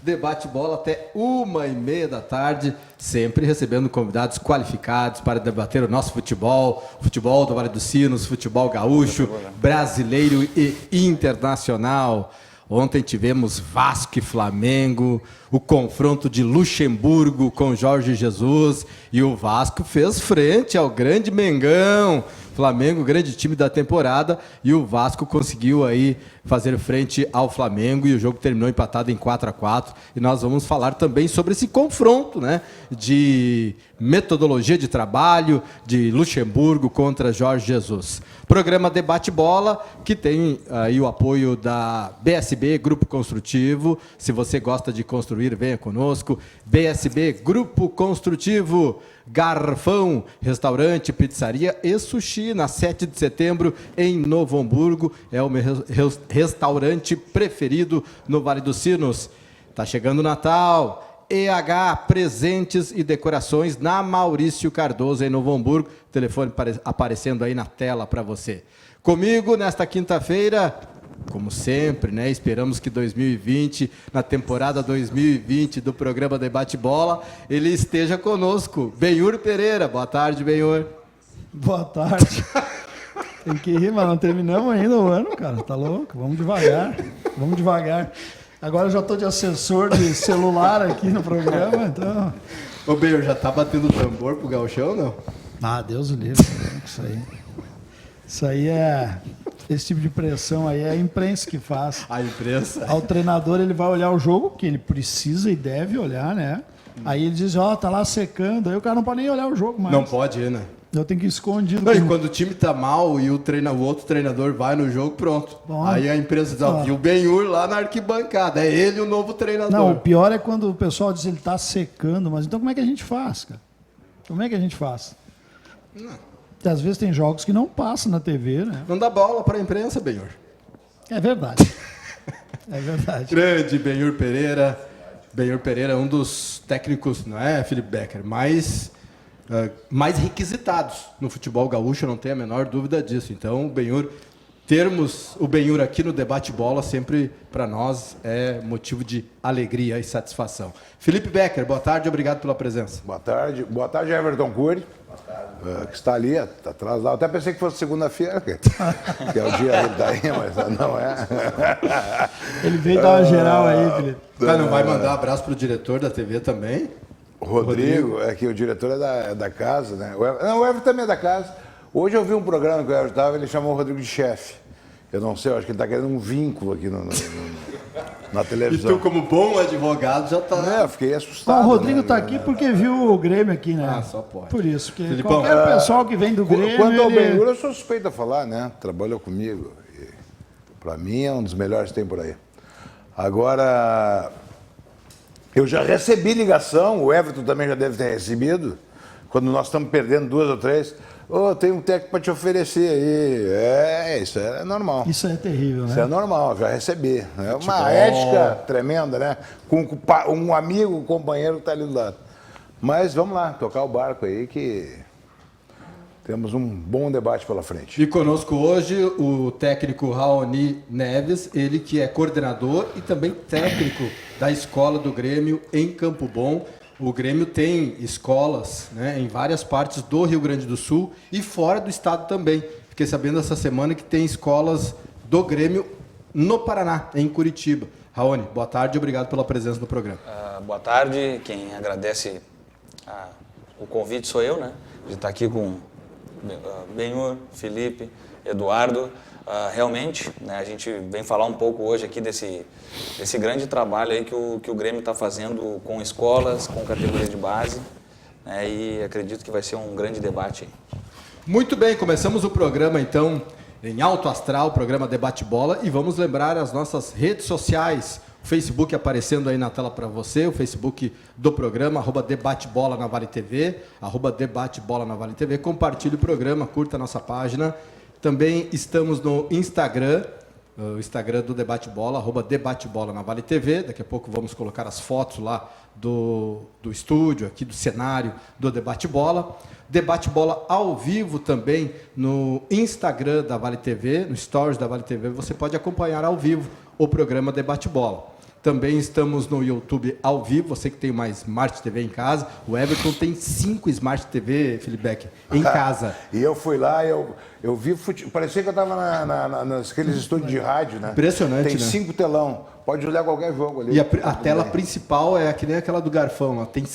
Debate Bola até 1h30 da tarde, sempre recebendo convidados qualificados para debater o nosso futebol, futebol do Vale dos Sinos, futebol gaúcho, brasileiro e internacional. Ontem tivemos Vasco e Flamengo, o confronto de Luxemburgo com Jorge Jesus, e o Vasco fez frente ao grande Mengão. Flamengo, grande time da temporada, e o Vasco conseguiu aí fazer frente ao Flamengo, e o jogo terminou empatado em 4-4, e nós vamos falar também sobre esse confronto, né, de metodologia de trabalho de Luxemburgo contra Jorge Jesus. Programa Debate Bola, que tem aí o apoio da BSB, Grupo Construtivo. Se você gosta de construir, venha conosco. BSB, Grupo Construtivo. Garfão, restaurante, pizzaria e sushi, na 7 de setembro, em Novo Hamburgo. É o meu restaurante preferido no Vale dos Sinos. Tá chegando o Natal. EH Presentes e Decorações, na Maurício Cardoso, em Novo Hamburgo. Telefone aparecendo aí na tela para você. Comigo, nesta quinta-feira, como sempre, né? Esperamos que 2020, na temporada 2020 do programa Debate Bola, ele esteja conosco. Benhur Pereira. Boa tarde, Benhur. Boa tarde. Tem que rir, mas não terminamos ainda o ano, cara. Tá louco? Vamos devagar. Vamos devagar. Agora eu já estou de assessor de celular aqui no programa, então... Ô, Benhur, já tá batendo tambor pro gauchão, não? Ah, Deus o livre. Isso aí é... Esse tipo de pressão aí é a imprensa que faz. A imprensa? Ao treinador, ele vai olhar o jogo, que ele precisa e deve olhar, né? Aí ele diz, tá lá secando. Aí o cara não pode nem olhar o jogo mais. Não pode ir, né? Eu tenho que ir escondido. Não, e quando o time tá mal e o outro treinador vai no jogo, pronto. Bom, aí a imprensa diz, viu o Benhur lá na arquibancada. É ele o novo treinador. Não, o pior é quando o pessoal diz que ele tá secando. Mas então como é que a gente faz, cara? Como é que a gente faz? Não. Porque às vezes tem jogos que não passam na TV, né? Não dá bola para a imprensa, Benhur. É verdade. É verdade. Grande Benhur Pereira. Benhur Pereira é um dos técnicos, não é, Felipe Becker, mais requisitados no futebol gaúcho, não tenho a menor dúvida disso. Então, termos o Benhur aqui no Debate Bola sempre para nós é motivo de alegria e satisfação. Felipe Becker, boa tarde, obrigado pela presença. Boa tarde, Everton Cury. Que está ali, está atrás lá. Até pensei que fosse segunda-feira, que é o dia dele daí, mas não é. Ele veio dar uma geral aí, Felipe. Não vai mandar abraço para o diretor da TV também? Rodrigo, é que o diretor é da casa, né? O Everton também é da casa. Hoje eu vi um programa que o Everton estava, ele chamou o Rodrigo de chefe. Eu não sei, eu acho que ele está querendo um vínculo aqui na televisão. E tu, como bom advogado, já está... Eu fiquei assustado. O Rodrigo está aqui porque viu o Grêmio aqui, né? Só pode. Por isso, porque Filipão, qualquer pessoal que vem do Grêmio... Quanto ao Benhur, eu sou suspeito a falar, né? Trabalhou comigo. Para mim é um dos melhores que tem por aí. Agora, eu já recebi ligação, o Everton também já deve ter recebido, quando nós estamos perdendo 2 ou 3... tem um técnico para te oferecer aí. Isso é normal. Isso é terrível, né? Isso é normal, já recebi. É uma ética tremenda, né? Com um amigo, um companheiro que está ali do lado. Mas vamos lá, tocar o barco aí que temos um bom debate pela frente. E conosco hoje o técnico Raoni Neves, ele que é coordenador e também técnico da Escola do Grêmio em Campo Bom. O Grêmio tem escolas, né, em várias partes do Rio Grande do Sul e fora do estado também. Fiquei sabendo essa semana que tem escolas do Grêmio no Paraná, em Curitiba. Raoni, boa tarde e obrigado pela presença no programa. Boa tarde, quem agradece o convite sou eu, né, de estar aqui com Benhur, Felipe, Eduardo. Realmente, né, a gente vem falar um pouco hoje aqui desse grande trabalho aí que o Grêmio está fazendo com escolas, com categoria de base, né, e acredito que vai ser um grande debate aí. Muito bem, começamos o programa então em alto astral, o programa Debate Bola, e vamos lembrar as nossas redes sociais. O Facebook aparecendo aí na tela para você, o Facebook do programa, @debatebola na Vale TV, @debatebola na Vale TV. Compartilhe o programa, curta a nossa página. Também estamos no Instagram, o Instagram do Debate Bola, @debatebola na Vale TV. Daqui a pouco vamos colocar as fotos lá do estúdio, aqui do cenário do Debate Bola. Debate Bola ao vivo também no Instagram da Vale TV, no Stories da Vale TV. Você pode acompanhar ao vivo o programa Debate Bola. Também estamos no YouTube ao vivo. Você que tem uma Smart TV em casa. O Everton tem 5 Smart TV, Felipe Beck, em casa. E eu fui lá, eu vi futebol. Parecia que eu estava naqueles estúdios de rádio, né? Impressionante, Tem né? 5 telão. Pode olhar qualquer jogo ali. E a tela principal é que nem aquela do Garfão. Ó. Tem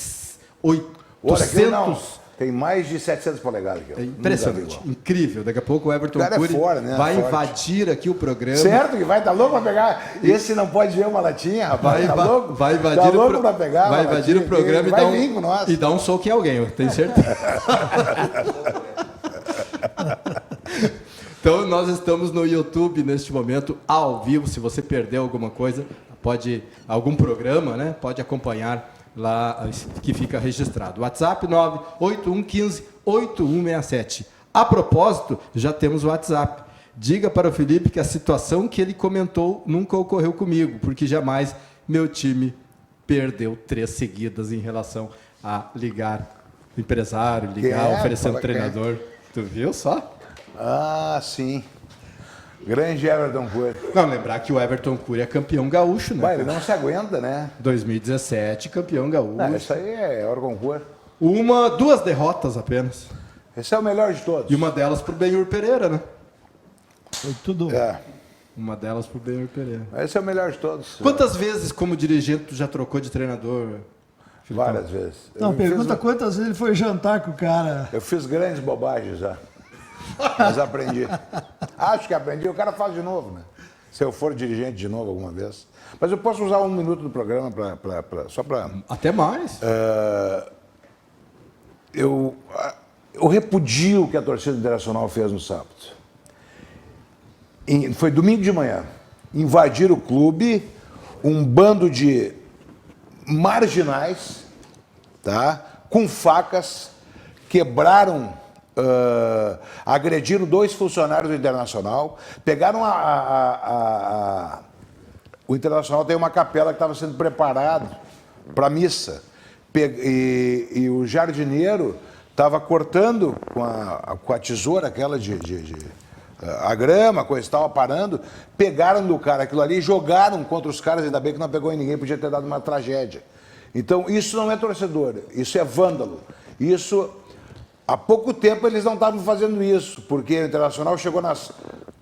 Olha, 800... tem mais de 700 polegadas aqui. É impressionante, incrível. Daqui a pouco o Everton cara é Cury fora, né? vai Forte. invadir aqui o programa. Certo que vai, tá louco pra pegar. Esse não pode ver uma latinha, rapaz. Tá louco? Vai invadir, tá louco pra pegar vai uma invadir latinha, o programa vai e dar um soco em alguém, eu tenho certeza. Então nós estamos no YouTube neste momento, ao vivo. Se você perdeu alguma coisa, algum programa, né? Pode acompanhar lá que fica registrado. WhatsApp 981158167. A propósito, já temos o WhatsApp. Diga para o Felipe que a situação que ele comentou nunca ocorreu comigo, porque jamais meu time perdeu 3 seguidas em relação a ligar o empresário, oferecendo treinador. Tu viu só? Ah, sim. Grande Everton Cury. Não, lembrar que o Everton Cury é campeão gaúcho, né? Vai, ele não se aguenta, né? 2017, campeão gaúcho. Não, isso aí é Everton Cury. 2 derrotas apenas. Esse é o melhor de todos. E uma delas pro Benhur Pereira, né? Foi tudo. É, Uma delas pro Benhur Pereira. esse é o melhor de todos. Quantas vezes, como dirigente, tu já trocou de treinador? Filipão? Várias vezes. Não, Eu pergunta fiz- quantas vezes ele foi jantar com o cara. Eu fiz grandes bobagens já. Mas aprendi. Acho que aprendi. O cara faz de novo, né? Se eu for dirigente de novo alguma vez. Mas eu posso usar 1 minuto do programa só para... Até mais. Eu repudio o que a torcida internacional fez no sábado. Foi domingo de manhã. Invadiram o clube, um bando de marginais, tá? Com facas, quebraram, agrediram 2 funcionários do Internacional, pegaram o Internacional tem uma capela que estava sendo preparada para a missa. E o jardineiro estava cortando com a tesoura aquela a grama, coisa estava parando, pegaram do cara aquilo ali, jogaram contra os caras, ainda bem que não pegou em ninguém, podia ter dado uma tragédia. Então, isso não é torcedor, isso é vândalo. Isso, há pouco tempo eles não estavam fazendo isso, porque o Internacional chegou nas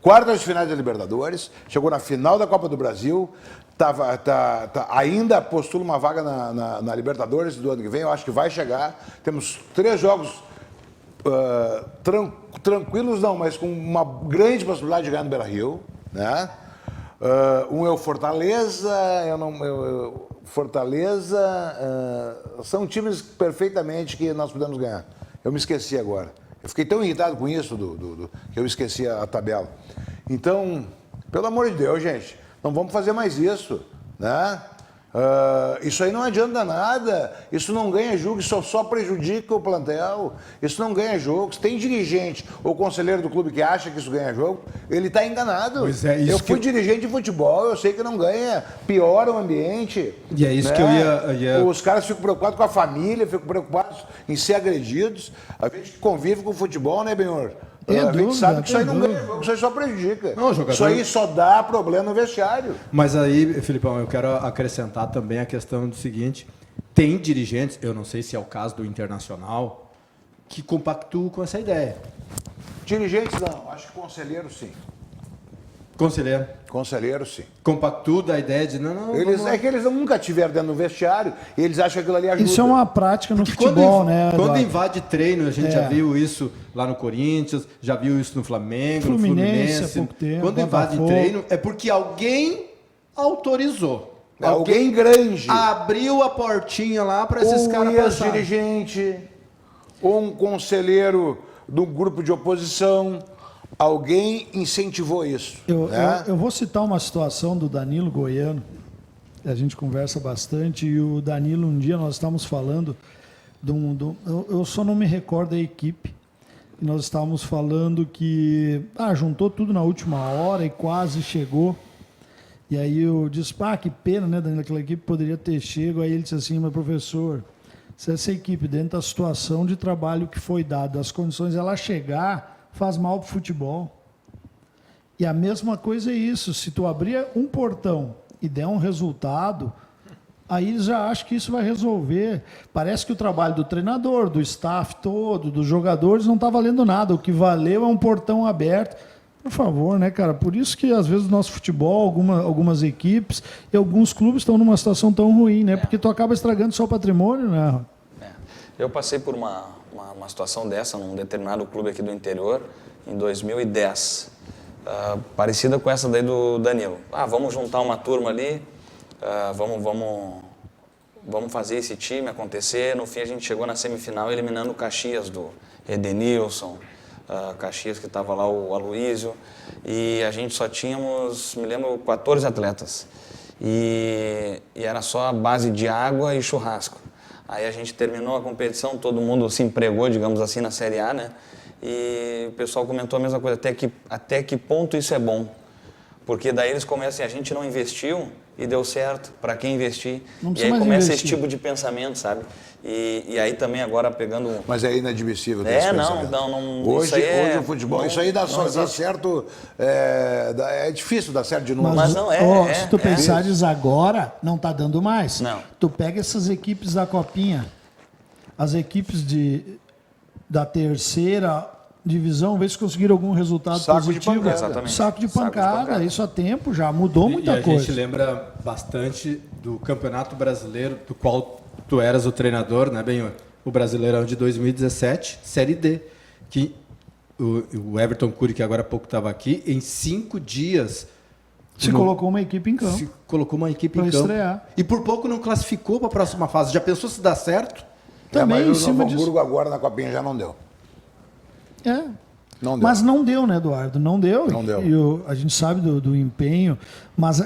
quartas de finais da Libertadores, chegou na final da Copa do Brasil, ainda postula uma vaga na Libertadores do ano que vem, eu acho que vai chegar. Temos 3 jogos tranquilos, não, mas com uma grande possibilidade de ganhar no Beira-Rio, né? Um é o Fortaleza, são times perfeitamente que nós podemos ganhar. Eu me esqueci agora. Eu fiquei tão irritado com isso que eu esqueci a tabela. Então, pelo amor de Deus, gente, não vamos fazer mais isso, né? Isso aí não adianta nada, isso não ganha jogo, isso só prejudica o plantel, isso não ganha jogo. Se tem dirigente ou conselheiro do clube que acha que isso ganha jogo, ele está enganado. Pois é, isso eu fui dirigente de futebol, eu sei que não ganha, piora o ambiente. E é isso que eu ia... Os caras ficam preocupados com a família, ficam preocupados em ser agredidos. A gente que convive com o futebol, né, Benhor? A gente sabe que isso aí não ganha jogo, isso aí só prejudica. Não, jogador... Isso aí só dá problema no vestiário. Mas aí, Filipão, eu quero acrescentar também a questão do seguinte: tem dirigentes, eu não sei se é o caso do Internacional, que compactuam com essa ideia. Dirigentes não, acho que conselheiro sim. Conselheiro. Conselheiro sim. Compactua da ideia de não. É que eles nunca tiveram dentro do vestiário e eles acham que aquilo ali ajuda. Isso é uma prática no Porque futebol, né? Quando Eduardo? invade treino, a gente já viu isso lá no Corinthians, já viu isso no Flamengo, no Fluminense, Fluminense. há pouco tempo, Quando invade Botafogo. treino, é porque alguém autorizou. Alguém grande. Abriu a portinha lá para esses Ou caras um passarem. ex-dirigente, ou um conselheiro de um grupo de oposição. Alguém incentivou isso. Eu vou citar uma situação do Danilo Goiano. A gente conversa bastante. E o Danilo, um dia nós estávamos falando eu só não me recordo da equipe. E nós estávamos falando que juntou tudo na última hora e quase chegou. E aí eu disse, que pena, né, Danilo, aquela equipe poderia ter chego. Aí ele disse assim, mas professor, se essa equipe, dentro da situação de trabalho que foi dada, as condições ela chegar, faz mal para o futebol. E a mesma coisa é isso, se tu abrir um portão e der um resultado, aí eles já acham que isso vai resolver. Parece que o trabalho do treinador, do staff todo, dos jogadores não está valendo nada. O que valeu é um portão aberto. Por favor, né, cara? Por isso que às vezes o nosso futebol, algumas equipes e alguns clubes estão numa situação tão ruim, né? Porque tu acaba estragando só o patrimônio, né? Eu passei por uma situação dessa num determinado clube aqui do interior em 2010, parecida com essa daí do Danilo. Vamos juntar uma turma ali, vamos fazer esse time acontecer. No fim a gente chegou na semifinal eliminando o Caxias do Edenilson, Caxias que estava lá o Aloísio, e a gente só tínhamos, me lembro, 14 atletas. E era só a base de água e churrasco. Aí a gente terminou a competição, todo mundo se empregou, digamos assim, na Série A, né? E o pessoal comentou a mesma coisa, até que ponto isso é bom? Porque daí eles começam, a gente não investiu e deu certo, para quem investir? E aí começa esse tipo de pensamento, sabe? E aí também agora pegando... Mas é inadmissível ter esse pensamento. Não. Hoje, hoje o futebol, isso aí dá certo, é difícil dar certo de novo. Mas não se tu pensares agora, não tá dando mais. Não. Tu pega essas equipes da Copinha, as equipes da terceira divisão, vê se conseguiram algum resultado positivo. Exatamente. Saco de pancada, isso há tempo já, mudou muita coisa. A gente lembra bastante do Campeonato Brasileiro, do qual tu eras o treinador, né, Benhor? O Brasileirão de 2017, Série D, que o Everton Cury, que agora há pouco estava aqui, em 5 dias... colocou uma equipe em campo. Se colocou uma equipe em campo. Estrear. E por pouco não classificou para a próxima fase. Já pensou se dá certo? Também em mas o cima Novo disso. Hamburgo agora na Copinha já não deu. Não deu. Mas não deu, né, Eduardo? Não deu. Não deu. A gente sabe do empenho, mas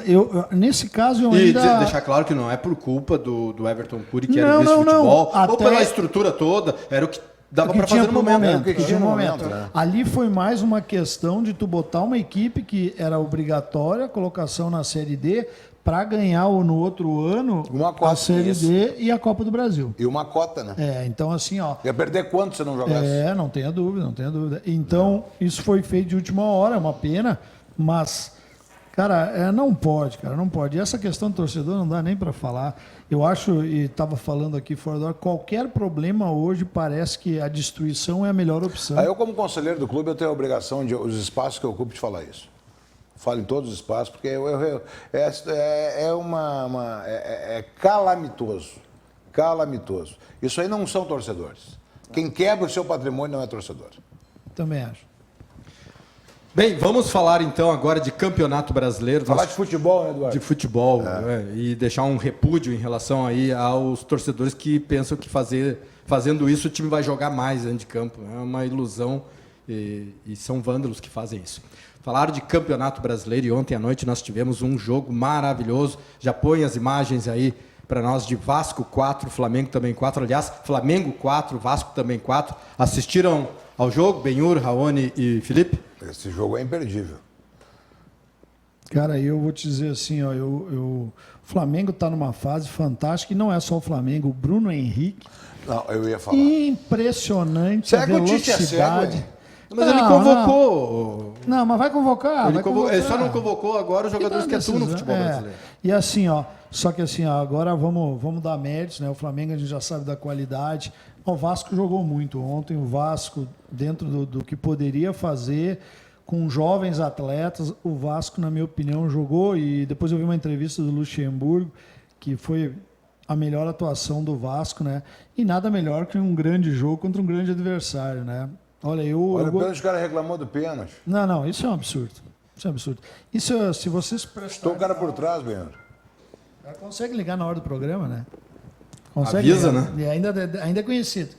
nesse caso eu E ainda... deixar claro que não é por culpa do Everton Cury, que era vice-futebol, ou pela estrutura toda, era o que dava para fazer no momento. Tinha um momento. Ali foi mais uma questão de tu botar uma equipe que era obrigatória, colocação na Série D, para ganhar no outro ano a Série D e a Copa do Brasil. E uma cota, né? Então assim, ó... Ia perder quanto se não jogasse? Não tenha dúvida. Então, isso foi feito de última hora, é uma pena, mas, cara, não pode. E essa questão do torcedor não dá nem para falar. Eu acho, e estava falando aqui fora do ar, qualquer problema hoje parece que a destruição é a melhor opção. Eu, como conselheiro do clube, eu tenho a obrigação de, os espaços que eu ocupo, de falar isso. Falo em todos os espaços, porque é calamitoso. Calamitoso. Isso aí não são torcedores. Quem quebra o seu patrimônio não é torcedor. Também acho. Bem, vamos falar então agora de Campeonato Brasileiro. Falar de futebol, né, Eduardo? De futebol, e deixar um repúdio em relação aí aos torcedores que pensam que fazendo isso o time vai jogar mais dentro de campo. É uma ilusão e são vândalos que fazem isso. Falaram de Campeonato Brasileiro e ontem à noite nós tivemos um jogo maravilhoso. Já põe as imagens aí para nós de Vasco 4, Flamengo também 4. Aliás, Flamengo 4, Vasco também 4. Assistiram ao jogo, Benhur, Raoni e Felipe? Esse jogo é imperdível. Cara, eu vou te dizer assim, ó, o Flamengo está numa fase fantástica e não é só o Flamengo, o Bruno Henrique. Não, eu ia falar. Impressionante a velocidade. Mas ele convocou. Não, mas vai convocar. Ele só não convocou agora os jogadores que atuam no futebol brasileiro. E assim, ó, só que assim, ó, agora vamos dar méritos, né? O Flamengo a gente já sabe da qualidade. O Vasco jogou muito ontem. O Vasco, dentro do que poderia fazer, com jovens atletas, o Vasco, na minha opinião, jogou. E depois eu vi uma entrevista do Luxemburgo, que foi a melhor atuação do Vasco, né? E nada melhor que um grande jogo contra um grande adversário, né? Olha, o pênalti, o cara reclamou do pênalti. Não, isso é um absurdo. Isso, se vocês prestarem... Estou o cara por trás, Benhor. O cara consegue ligar na hora do programa, né? Consegue avisa, ligar. né? E ainda é conhecido.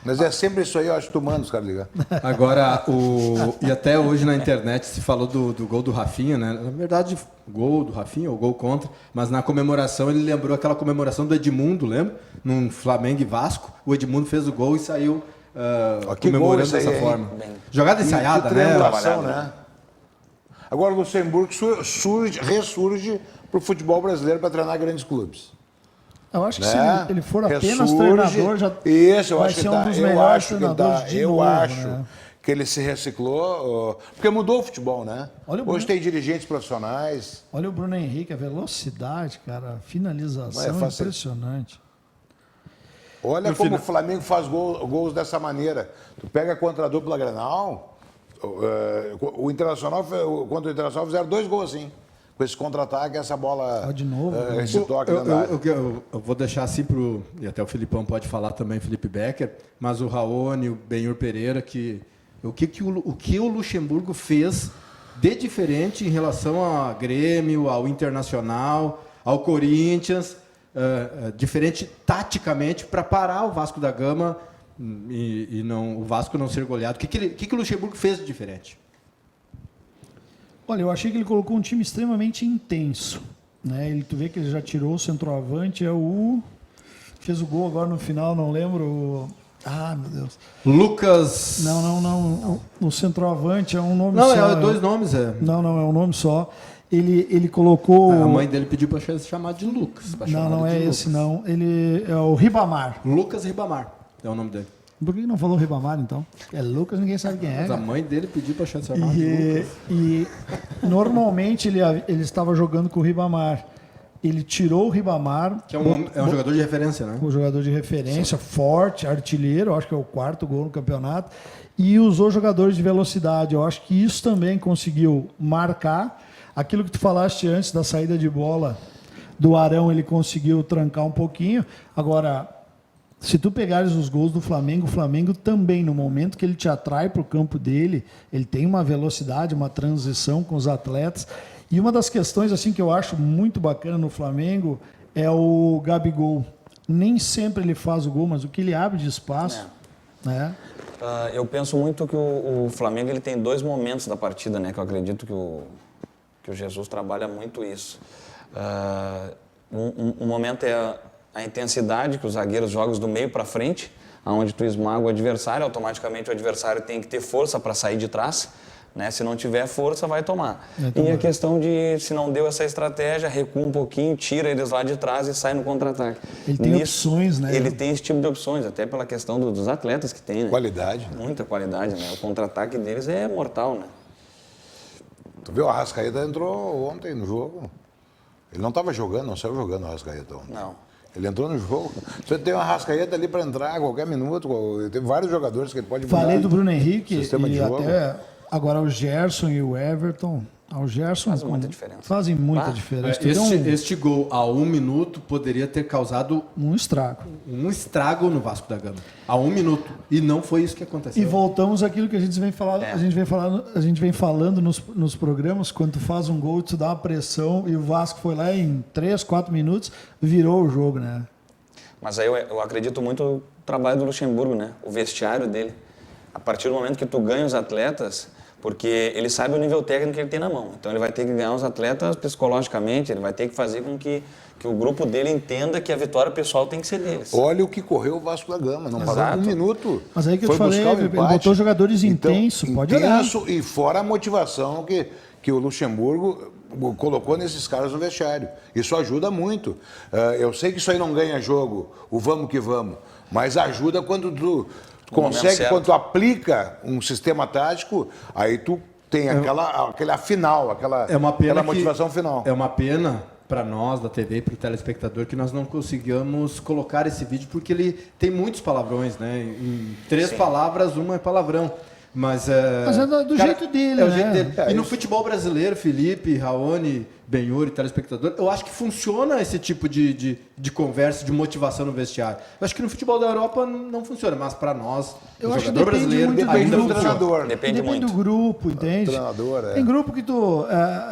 Mas é sempre isso aí, eu acho que tu manda os caras ligar. Agora, e até hoje na internet se falou do gol do Rafinha, né? Na verdade, gol do Rafinha ou gol contra, mas na comemoração ele lembrou aquela comemoração do Edmundo, lembra? Num Flamengo e Vasco, o Edmundo fez o gol e saiu comemorando dessa forma. Jogada ensaiada, né? Agora o Luxemburgo ressurge para o futebol brasileiro para treinar grandes clubes. Eu acho que se ele for apenas treinador, já isso, eu vai acho ser que um dos melhores treinadores de novo. Eu acho que ele se reciclou, porque mudou o futebol, né? Olha o Hoje Bruno- tem dirigentes profissionais. Olha o Bruno Henrique, a velocidade, cara, a finalização É fácil. impressionante. Olha No como final- o Flamengo faz gols dessa maneira. Tu pega contra a dupla Grenal, o Internacional, contra o Internacional fizeram 2 gols assim. Com esse contra-ataque, essa bola, De novo, esse toque dentro da área. Eu vou deixar assim pro. E até o Filipão pode falar também, Felipe Becker, mas o Raoni, o Benhur Pereira, o que o Luxemburgo fez de diferente em relação ao Grêmio, ao Internacional, ao Corinthians, diferente taticamente para parar o Vasco da Gama e não, o Vasco não ser goleado. O que o Luxemburgo fez de diferente? Olha, eu achei que ele colocou um time extremamente intenso. Né? Tu vê que ele já tirou o centroavante, fez o gol agora no final, não lembro. Ah, meu Deus. Lucas. Não. O centroavante é um nome Não, só. é 2 nomes. Não, é um nome só. Ele colocou. A mãe dele pediu para ser chamado de Lucas. Não é esse, não. Ele é o Ribamar. Lucas Ribamar é o nome dele. Por que não falou Ribamar, então? É Lucas, ninguém sabe quem é. Mas a cara. mãe dele pediu para ser chamado de Lucas. E normalmente ele estava jogando com o Ribamar. Ele tirou o Ribamar, Que é um jogador de referência, né? um jogador de referência, forte, artilheiro, acho que é o 4º gol no campeonato, e usou jogadores de velocidade. Eu acho que isso também conseguiu marcar. Aquilo que tu falaste antes da saída de bola do Arão, ele conseguiu trancar um pouquinho. Agora, se tu pegares os gols do Flamengo, o Flamengo também, no momento que ele te atrai para o campo dele, ele tem uma velocidade, uma transição com os atletas. E uma das questões assim que eu acho muito bacana no Flamengo é o Gabigol. Nem sempre ele faz o gol, mas o que ele abre de espaço, né? Eu penso muito que o Flamengo ele tem 2 momentos da partida, né? Que eu acredito que o Jesus trabalha muito isso. Um momento é a intensidade que os zagueiros jogam do meio para frente, onde tu esmaga o adversário, automaticamente o adversário tem que ter força para sair de trás, né? Se não tiver força, vai tomar. E a questão de, se não deu essa estratégia, recua um pouquinho, tira eles lá de trás e sai no contra-ataque. Ele tem opções, né? Ele tem esse tipo de opções, até pela questão dos atletas que tem, né? Qualidade. Muita qualidade, né? O contra-ataque deles é mortal, né? Tu viu, o Arrascaeta entrou ontem no jogo. Ele não estava jogando, não saiu jogando o Arrascaeta ontem. Não. Ele entrou no jogo. Você tem uma Arrascaeta ali para entrar a qualquer minuto. Tem vários jogadores que ele pode mudar. Falei do Bruno Henrique Sistema de e jogo. até agora o Gerson e o Everton. O Gerson Faz muita diferença. Fazem muita Ah, diferença. Tu deu Este gol a 1 minuto poderia ter causado um estrago. um estrago no Vasco da Gama. A 1 minuto. E não foi isso que aconteceu. E voltamos àquilo que a gente vem falando, a gente vem falando nos programas, quando tu faz um gol, tu dá uma pressão e o Vasco foi lá em 3, 4 minutos, virou o jogo, né? Mas aí eu acredito muito no trabalho do Luxemburgo, né? O vestiário dele. A partir do momento que tu ganha os atletas, porque ele sabe o nível técnico que ele tem na mão. Então ele vai ter que ganhar os atletas psicologicamente, ele vai ter que fazer com que o grupo dele entenda que a vitória pessoal tem que ser deles. Olha o que correu o Vasco da Gama. Não parou Exato. 1 minuto. Mas aí que eu Foi te falei, buscar o ele empate. botou jogadores intensos, pode olhar. Intenso e fora a motivação que o Luxemburgo colocou nesses caras no vestiário. Isso ajuda muito. Eu sei que isso aí não ganha jogo, o vamos que vamos, mas ajuda quando tu consegue, quando tu aplica um sistema tático, aí tu tem aquele final, aquela motivação final. É uma pena para nós da TV e para o telespectador que nós não conseguimos colocar esse vídeo porque ele tem muitos palavrões, né? Em 3 palavras, uma é palavrão. Mas é do jeito dele, é o né? jeito dele. É E no isso. futebol brasileiro, Felipe, Raoni, Benhur e telespectador, eu acho que funciona esse tipo de conversa, de motivação no vestiário. Eu acho que no futebol da Europa não funciona, mas para nós, Eu o acho que jogador depende brasileiro, muito Depende ainda do funciona. treinador. Depende muito. do grupo, entende? Treinador, é. Tem grupo que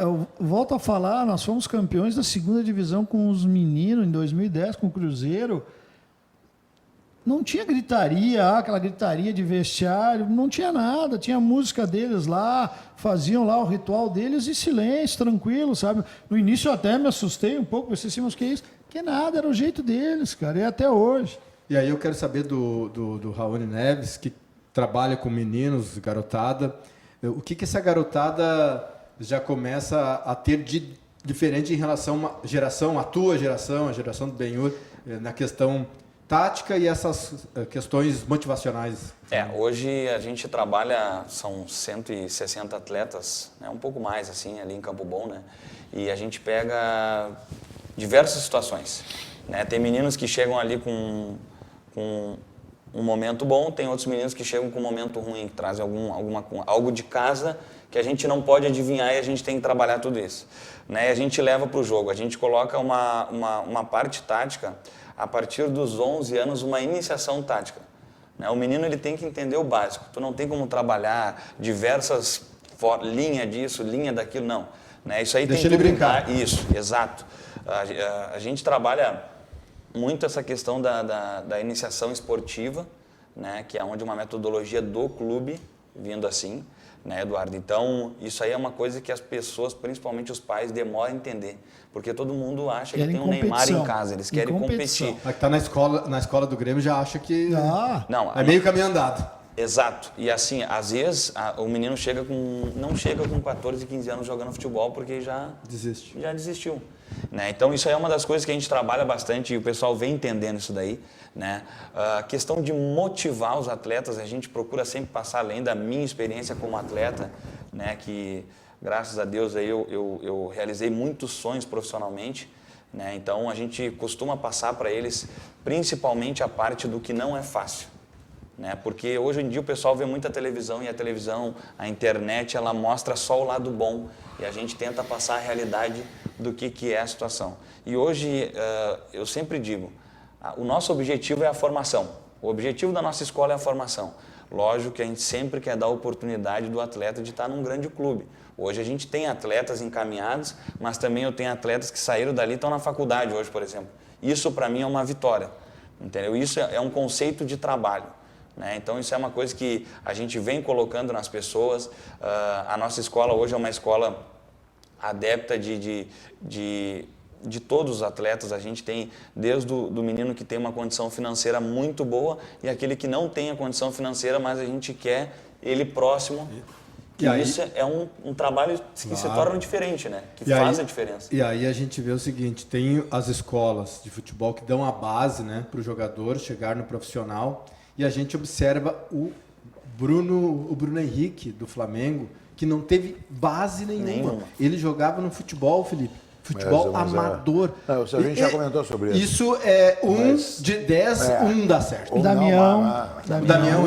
eu volto a falar, nós fomos campeões da 2ª divisão com os meninos em 2010, com o Cruzeiro. Não tinha gritaria, aquela gritaria de vestiário, não tinha nada, tinha a música deles lá, faziam lá o ritual deles e silêncio, tranquilo, sabe? No início eu até me assustei um pouco, pensei assim, mas que isso? Que nada, era o jeito deles, cara, e até hoje. E aí eu quero saber do Raoni Neves, que trabalha com meninos, garotada. O que essa garotada já começa a ter de diferente em relação a uma geração, a tua geração, a geração do Benhur, na questão tática e essas questões motivacionais? Hoje a gente trabalha, são 160 atletas, né, um pouco mais assim, ali em Campo Bom, né? E a gente pega diversas situações, né? Tem meninos que chegam ali com um momento bom, tem outros meninos que chegam com um momento ruim, que trazem algo de casa que a gente não pode adivinhar e a gente tem que trabalhar tudo isso, né? E a gente leva para o jogo, a gente coloca uma parte tática a partir dos 11 anos, uma iniciação tática, né? O menino ele tem que entender o básico, tu não tem como trabalhar diversas linha disso, linha daquilo, não, né? Isso aí deixa tem ele brincar. Isso, exato. A gente trabalha muito essa questão da iniciação esportiva, né, que é onde uma metodologia do clube, vindo assim, né, Eduardo? Então, isso aí é uma coisa que as pessoas, principalmente os pais, demoram a entender. Porque todo mundo acha que tem um Neymar em casa, eles querem competir. A que está na escola do Grêmio já acha que Não, é meio caminho andado. Exato. E assim, às vezes, o menino não chega com 14, 15 anos jogando futebol porque já desistiu. Né? Então, isso aí é uma das coisas que a gente trabalha bastante e o pessoal vem entendendo isso daí. Né? A questão de motivar os atletas, a gente procura sempre passar além da minha experiência como atleta, né? Que, graças a Deus, aí eu realizei muitos sonhos profissionalmente. Né? Então, a gente costuma passar para eles, principalmente a parte do que não é fácil. Né? Porque hoje em dia o pessoal vê muita televisão e a televisão, a internet, ela mostra só o lado bom e a gente tenta passar a realidade do que é a situação. E hoje eu sempre digo, o nosso objetivo é a formação, o objetivo da nossa escola é a formação. Lógico que a gente sempre quer dar a oportunidade do atleta de estar num grande clube. Hoje a gente tem atletas encaminhados, mas também eu tenho atletas que saíram dali e estão na faculdade hoje, por exemplo. Isso para mim é uma vitória, entendeu? Isso é um conceito de trabalho. Né? Então, isso é uma coisa que a gente vem colocando nas pessoas. A nossa escola hoje é uma escola adepta de todos os atletas. A gente tem desde do menino que tem uma condição financeira muito boa e aquele que não tem a condição financeira, mas a gente quer ele próximo. E isso é um trabalho que se torna diferente, né? Que faz a diferença. E aí a gente vê o seguinte, tem as escolas de futebol que dão a base, né, para o jogador chegar no profissional. E a gente observa o Bruno Henrique, do Flamengo, que não teve base nenhuma. Ele jogava no futebol, Felipe, futebol amador. Não, a gente já comentou sobre isso. Isso é de 10, um dá certo. O Damião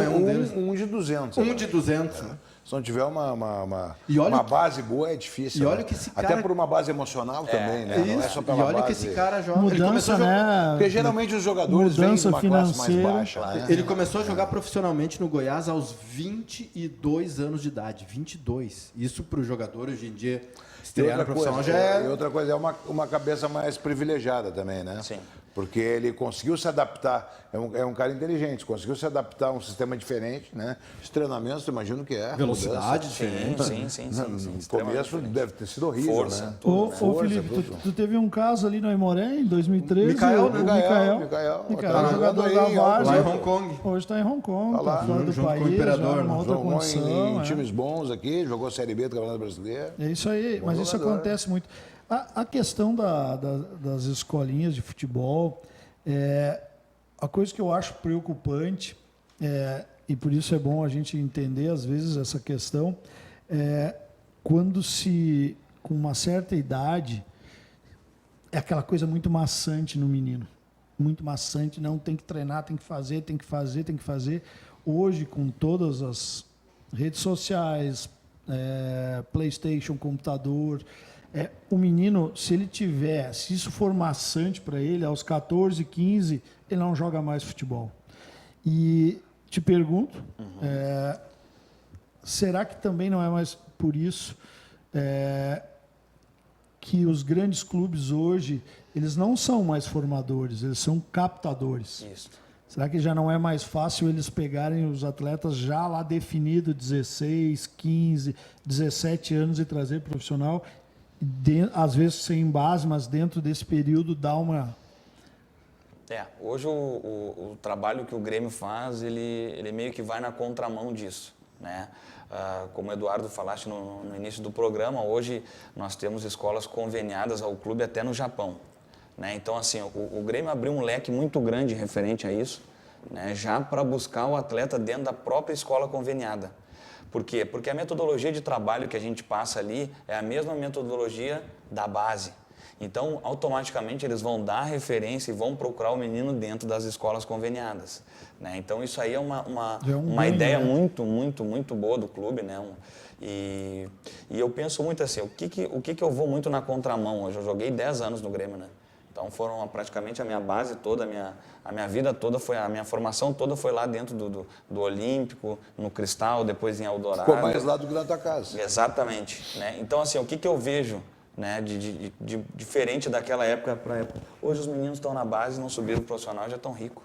é um deles. Um de 200. Um de 200. Se não tiver uma base boa, é difícil. E olha que esse cara... Até por uma base emocional também, né? Isso. Não é só pela e olha base... que esse cara joga... Mudança, né? Porque geralmente os jogadores vêm de uma classe mais baixa. Né? Ele começou a jogar profissionalmente no Goiás aos 22 anos de idade. 22. Isso para o jogador hoje em dia... Estrear no profissional já é... E outra coisa, é uma cabeça mais privilegiada também, né? Sim. Porque ele conseguiu se adaptar, é um cara inteligente, conseguiu se adaptar a um sistema diferente, né? Os treinamentos, eu imagino que é. Velocidade diferente. Sim. No começo deve ter sido horrível, Força, né? Ô, Felipe, tu teve um caso ali no Aimoré em 2013. Mikael, Tá jogador da Várzea. Lá em Hong Kong. Hoje está em Hong Kong, Tá lá, tá fora do junto país, com o Imperador, já numa outra Jogou condição. em times bons aqui, jogou Série B do Campeonato Brasileiro. É isso aí, mas isso jogador. acontece muito. A questão das escolinhas de futebol, a coisa que eu acho preocupante, e por isso é bom a gente entender às vezes essa questão, quando com uma certa idade, é aquela coisa muito maçante no menino. Muito maçante, não tem que treinar, tem que fazer. Hoje, com todas as redes sociais, PlayStation, computador... o menino, se isso for maçante para ele, aos 14, 15, ele não joga mais futebol. E te pergunto, será que também não é mais por isso que os grandes clubes hoje, eles não são mais formadores, eles são captadores? Isso. Será que já não é mais fácil eles pegarem os atletas já lá definido, 16, 15, 17 anos e trazer profissional? Às vezes sem base, mas dentro desse período dá uma... Hoje o trabalho que o Grêmio faz, ele meio que vai na contramão disso, né? Como o Eduardo falaste no início do programa, hoje nós temos escolas conveniadas ao clube até no Japão, né? Então, assim, o Grêmio abriu um leque muito grande referente a isso, né? Já para buscar o atleta dentro da própria escola conveniada. Por quê? Porque a metodologia de trabalho que a gente passa ali é a mesma metodologia da base. Então, automaticamente, eles vão dar referência e vão procurar o menino dentro das escolas conveniadas, né? Então, isso aí é uma ideia, né, muito boa do clube, né? E eu penso muito assim, o que eu vou muito na contramão hoje? Eu joguei 10 anos no Grêmio, né? Então, foram praticamente a minha base toda, a minha vida toda, a minha formação toda foi lá dentro do Olímpico, no Cristal, depois em Eldorado. Ficou mais lá do que na tua casa. Exatamente, né? Então, assim, o que eu vejo, né, de diferente daquela época para época? Hoje os meninos estão na base, não subiram pro profissional e já estão ricos.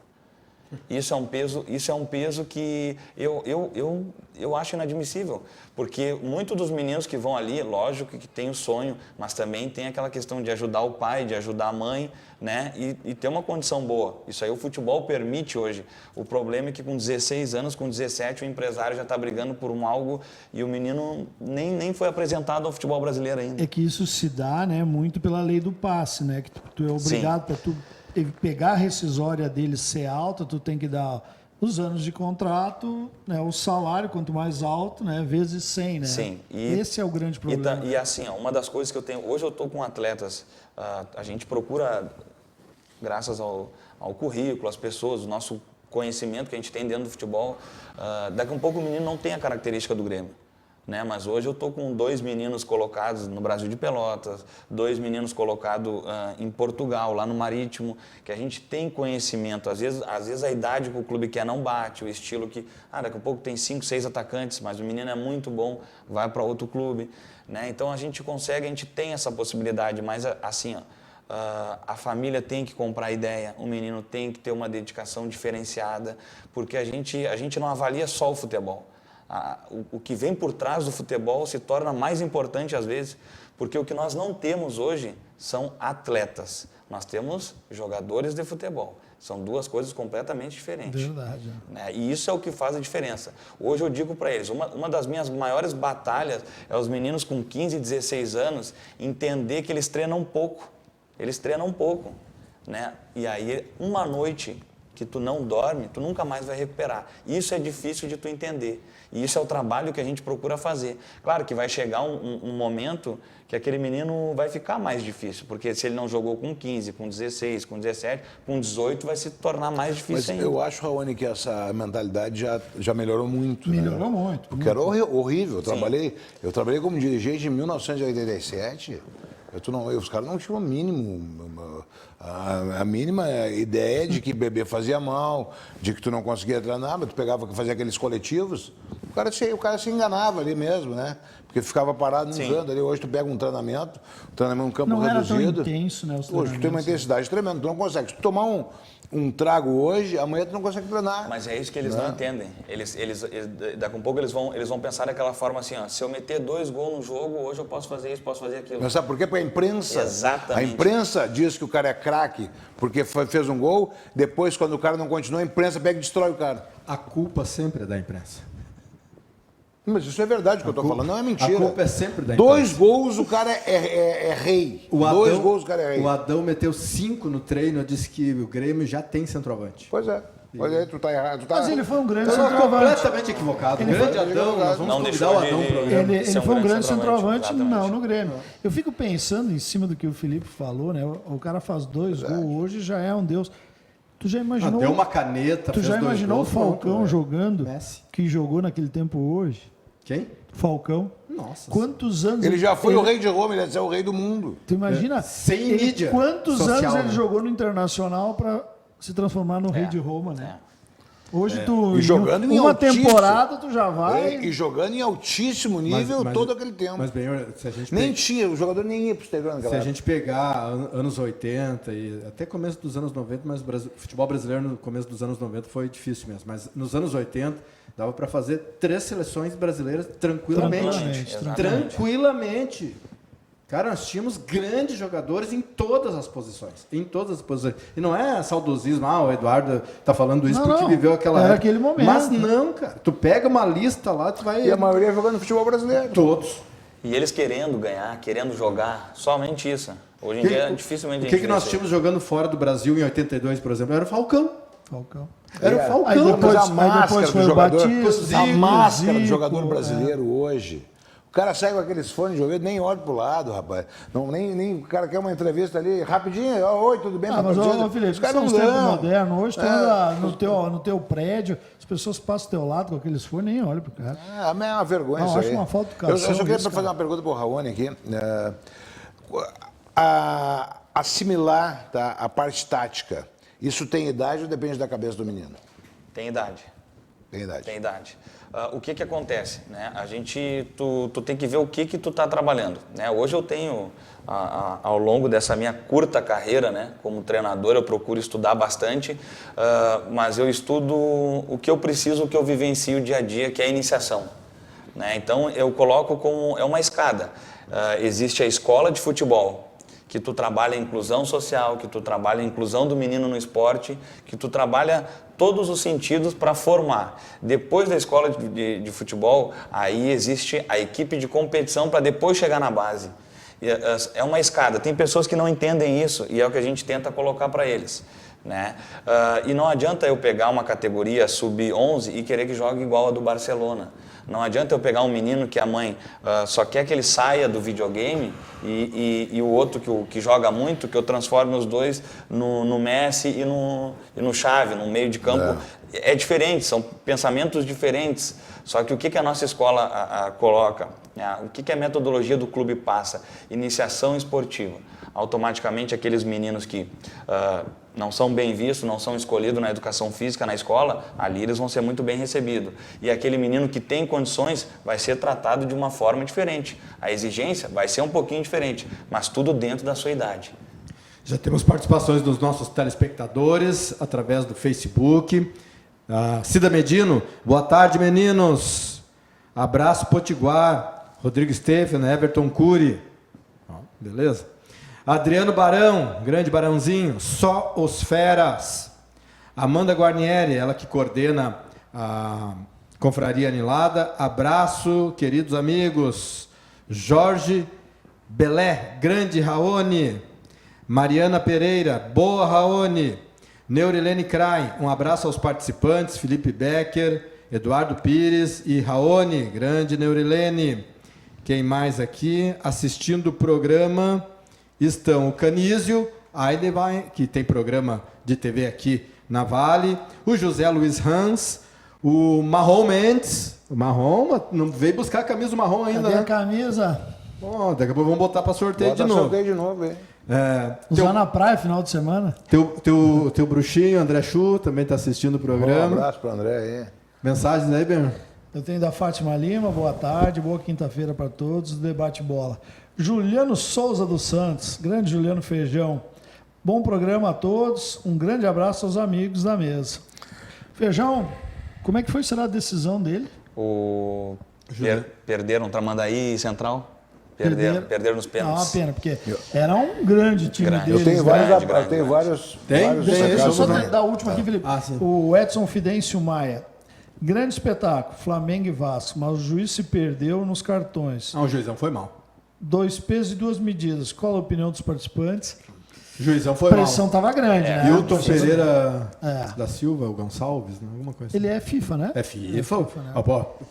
Isso é um peso que eu acho inadmissível, porque muitos dos meninos que vão ali, lógico que tem o sonho, mas também tem aquela questão de ajudar o pai, de ajudar a mãe, né, e ter uma condição boa. Isso aí o futebol permite hoje. O problema é que com 16 anos, com 17, o empresário já está brigando por algo e o menino nem foi apresentado ao futebol brasileiro ainda. É que isso se dá, né, muito pela lei do passe, né, que tu é obrigado para tu pegar a rescisória dele ser alta, tu tem que dar os anos de contrato, né, o salário, quanto mais alto, né, vezes 100, né? Sim. Esse é o grande problema. E assim, ó, uma das coisas que eu tenho... Hoje eu estou com atletas, a gente procura, graças ao currículo, às pessoas, o nosso conhecimento que a gente tem dentro do futebol, daqui a um pouco o menino não tem a característica do Grêmio, né? Mas hoje eu estou com 2 meninos colocados no Brasil de Pelotas, 2 meninos colocados em Portugal, lá no Marítimo, que a gente tem conhecimento. Às vezes a idade que o clube quer não bate, o estilo que, daqui a pouco tem 5, 6 atacantes, mas o menino é muito bom, vai para outro clube, né? Então a gente tem essa possibilidade, mas assim, ó, a família tem que comprar ideia, o menino tem que ter uma dedicação diferenciada, porque a gente não avalia só o futebol. O que vem por trás do futebol se torna mais importante às vezes, porque o que nós não temos hoje são atletas, nós temos jogadores de futebol. São 2 coisas completamente diferentes. Verdade. Né? E isso é o que faz a diferença. Hoje eu digo para eles, uma das minhas maiores batalhas é os meninos com 15, 16 anos entender que eles treinam pouco. Eles treinam pouco, né? E aí uma noite que tu não dorme, tu nunca mais vai recuperar. Isso é difícil de tu entender. E isso é o trabalho que a gente procura fazer. Claro que vai chegar um momento que aquele menino vai ficar mais difícil, porque se ele não jogou com 15, com 16, com 17, com 18 vai se tornar mais difícil Mas ainda. eu acho, Raoni, que essa mentalidade já melhorou muito. Melhorou né? muito. Porque era horrível. Eu trabalhei como dirigente em 1987. Os caras não tinham a mínima ideia de que beber fazia mal, de que tu não conseguia treinar, mas tu fazia aqueles coletivos, o cara se enganava ali mesmo, né? Porque ficava parado nos anos ali. Hoje tu pega um treinamento num campo não reduzido. Era tão intenso, né? Hoje tu tem uma intensidade tremenda, tu não consegue. Se tu tomar um trago hoje, amanhã tu não consegue treinar. Mas é isso que eles não entendem. Daqui a pouco eles vão pensar daquela forma assim, ó, se eu meter 2 gols no jogo, hoje eu posso fazer isso, posso fazer aquilo. Mas sabe por quê? Porque a imprensa... Exatamente. A imprensa diz que o cara é craque porque fez um gol, depois quando o cara não continua, a imprensa pega e destrói o cara. A culpa sempre é da imprensa. Mas isso é verdade o que eu estou falando, não é mentira. A culpa é sempre da imprensa. 2 gols, o cara é rei. 2 gols, o cara é rei. O Adão meteu 5 no treino, eu disse que o Grêmio já tem centroavante. Pois é. Olha aí, tu tá errado. Mas ele foi um grande Eu estou centroavante. completamente equivocado. Ele Grande foi- Adão, nós vamos Não convidar deixou o Adão de- para o programa. Ele Ser um foi um grande grande centroavante, centroavante, não, no Grêmio. Eu fico pensando em cima do que o Felipe falou, né? O cara faz 2 gols hoje já é um deus. Tu já imaginou? Deu uma caneta, Tu fez já 2 imaginou o gols, pronto, Falcão né? jogando? Messi. Que jogou naquele tempo hoje? Quem? Falcão. Nossa. Quantos anos Ele já foi o rei de Roma, ele ia ser o rei do mundo. Tu imagina? Sem mídia Quantos social, anos ele né? jogou no Internacional para se transformar no rei de Roma, né? Hoje tu E jogando em uma altíssimo. temporada tu já vai. E jogando em altíssimo nível todo aquele tempo. Mas, bem, se a gente Nem tinha, o jogador nem ia pro exterior naquela Se a época. gente pegar anos 80 e até começo dos anos 90, mas o futebol brasileiro no começo dos anos 90 foi difícil mesmo. Mas nos anos 80 dava para fazer 3 seleções brasileiras tranquilamente. Tranquilamente. Cara, nós tínhamos grandes jogadores em todas as posições. Em todas as posições. E não é saudosismo, o Eduardo tá falando isso Não, porque não. viveu aquela Era época. aquele momento. Mas não, cara. Tu pega uma lista lá, tu vai... E a maioria jogando no futebol brasileiro. Todos. E eles querendo ganhar, querendo jogar, somente isso. Hoje em dia, dificilmente O a que gente nós vê isso aí. tínhamos jogando fora do Brasil em 82, por exemplo? Era o Falcão. Falcão. Era o Aí Falcão. depois, Mas a máscara foi do o jogador, Batista, a máscara do Zico, jogador brasileiro hoje. O cara sai com aqueles fones de ouvido, nem olha pro lado, rapaz. Não, nem o cara quer uma entrevista ali, rapidinho, oi, tudo bem? Mas, partida? ô, Felipe, Os caras são não os tempos dão. modernos. Hoje tu anda no teu prédio, as pessoas passam do teu lado com aqueles fones e nem olham pro cara. É uma vergonha Não, isso acho aí. uma falta de educação Eu só queria isso, fazer cara. uma pergunta pro Raoni aqui. Assimilar, tá, a parte tática, isso tem idade ou depende da cabeça do menino? Tem idade. Tem idade. Tem idade. O que acontece? Né? Tu tem que ver o que tu está trabalhando. Né? Hoje eu tenho, ao longo dessa minha curta carreira, né, como treinador, eu procuro estudar bastante, mas eu estudo o que eu preciso, o que eu vivencio dia a dia, que é a iniciação. Né? Então eu coloco como uma escada. Existe a escola de futebol, que tu trabalha a inclusão social, que tu trabalha a inclusão do menino no esporte, que tu trabalha todos os sentidos para formar. Depois da escola de futebol, aí existe a equipe de competição para depois chegar na base. É uma escada. Tem pessoas que não entendem isso e é o que a gente tenta colocar para eles. Né? E não adianta eu pegar uma categoria sub-11 e querer que jogue igual a do Barcelona. Não adianta eu pegar um menino que a mãe só quer que ele saia do videogame e o outro que joga muito, que eu transforme os dois no Messi e no Xavi, no meio de campo. É diferente, são pensamentos diferentes. Só que o que a nossa escola coloca? O que a metodologia do clube passa? Iniciação esportiva. Automaticamente aqueles meninos que não são bem vistos, não são escolhidos na educação física, na escola, ali eles vão ser muito bem recebidos. E aquele menino que tem condições vai ser tratado de uma forma diferente. A exigência vai ser um pouquinho diferente, mas tudo dentro da sua idade. Já temos participações dos nossos telespectadores através do Facebook. Cida Medino, boa tarde, meninos. Abraço, Potiguar. Rodrigo Stephen, Everton Cury. Beleza? Adriano Barão, grande Barãozinho, só os feras. Amanda Guarnieri, ela que coordena a Confraria Anilada. Abraço, queridos amigos. Jorge Belé, grande Raoni. Mariana Pereira, boa Raoni. Neurilene Krain, um abraço aos participantes, Felipe Becker, Eduardo Pires e Raoni, grande Neurilene. Quem mais aqui? Assistindo o programa estão o Canísio, Aidewein, que tem programa de TV aqui na Vale, o José Luiz Hans, o Marrom Mendes. O Marrom não veio buscar a camisa do Marrom ainda, Cadê né? a camisa? Daqui a pouco vamos botar para sorteio Bota de novo. sorteio de novo, hein? Usar na praia final de semana. Teu bruxinho, André Chu, também está assistindo o Um programa. abraço para o André aí. Mensagens aí, Ben? Eu tenho da Fátima Lima, boa tarde, boa quinta-feira para todos, debate bola. Juliano Souza dos Santos, grande Juliano Feijão. Bom programa a todos, um grande abraço aos amigos da mesa. Feijão, como é que será a decisão dele? Perderam Tramandaí Central? Perderam nos É uma pênaltis. pena, porque era um grande time Grande. deles. Eu tenho né? vários. grande, Eu tenho grande. vários. Tem? vários Tem, Deixa eu sacados só também. dar a última aqui, Felipe. sim. O Edson Fidêncio Maia. Grande espetáculo, Flamengo e Vasco, mas o juiz se perdeu nos cartões. O juizão foi mal. 2 pesos e 2 medidas. Qual a opinião dos participantes? O juizão foi A pressão mal. estava grande, né? Hilton Pereira É. da Silva, o Gonçalves, né? Alguma coisa assim. Ele é FIFA, né? É FIFA.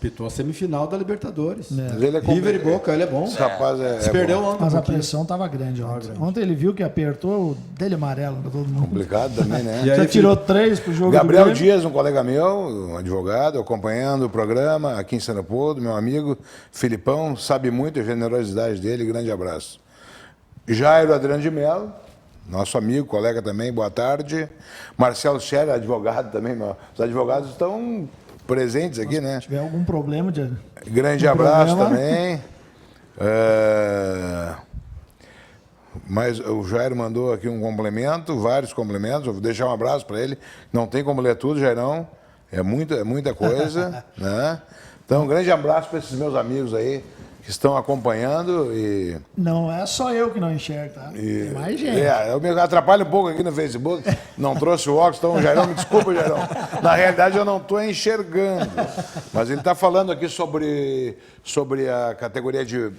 Pitou a semifinal da Libertadores. Mas ele é River e complicado. Boca, ele é bom. Esse rapaz Se perdeu bom. ontem. Mas um a pouquinho. pressão estava grande ontem. Ontem ele viu que apertou dele amarelo para todo mundo. Complicado também, né? E aí, Já tirou 3 pro jogo Gabriel do Grêmio. Dias, um colega meu, um advogado, acompanhando o programa aqui em São Leopoldo, meu amigo Filipão, sabe muito a generosidade dele, grande abraço. Jairo Adriano de Mello, nosso amigo, colega também, boa tarde. Marcelo Scherer, advogado também, os advogados estão presentes aqui, né? Se tiver algum problema de... Grande no abraço programa. também. Mas o Jairo mandou aqui um complemento, vários complementos. Eu vou deixar um abraço para ele. Não tem como ler tudo, Jairão. É muita coisa, né? Então, um grande abraço para esses meus amigos aí que estão acompanhando e... Não é só eu que não enxergo, tá? Tem mais gente. Eu me atrapalho um pouco aqui no Facebook, não trouxe o óculos, então, Jairão, me desculpa, Jairão. Na realidade, eu não estou enxergando. Mas ele está falando aqui sobre a categoria de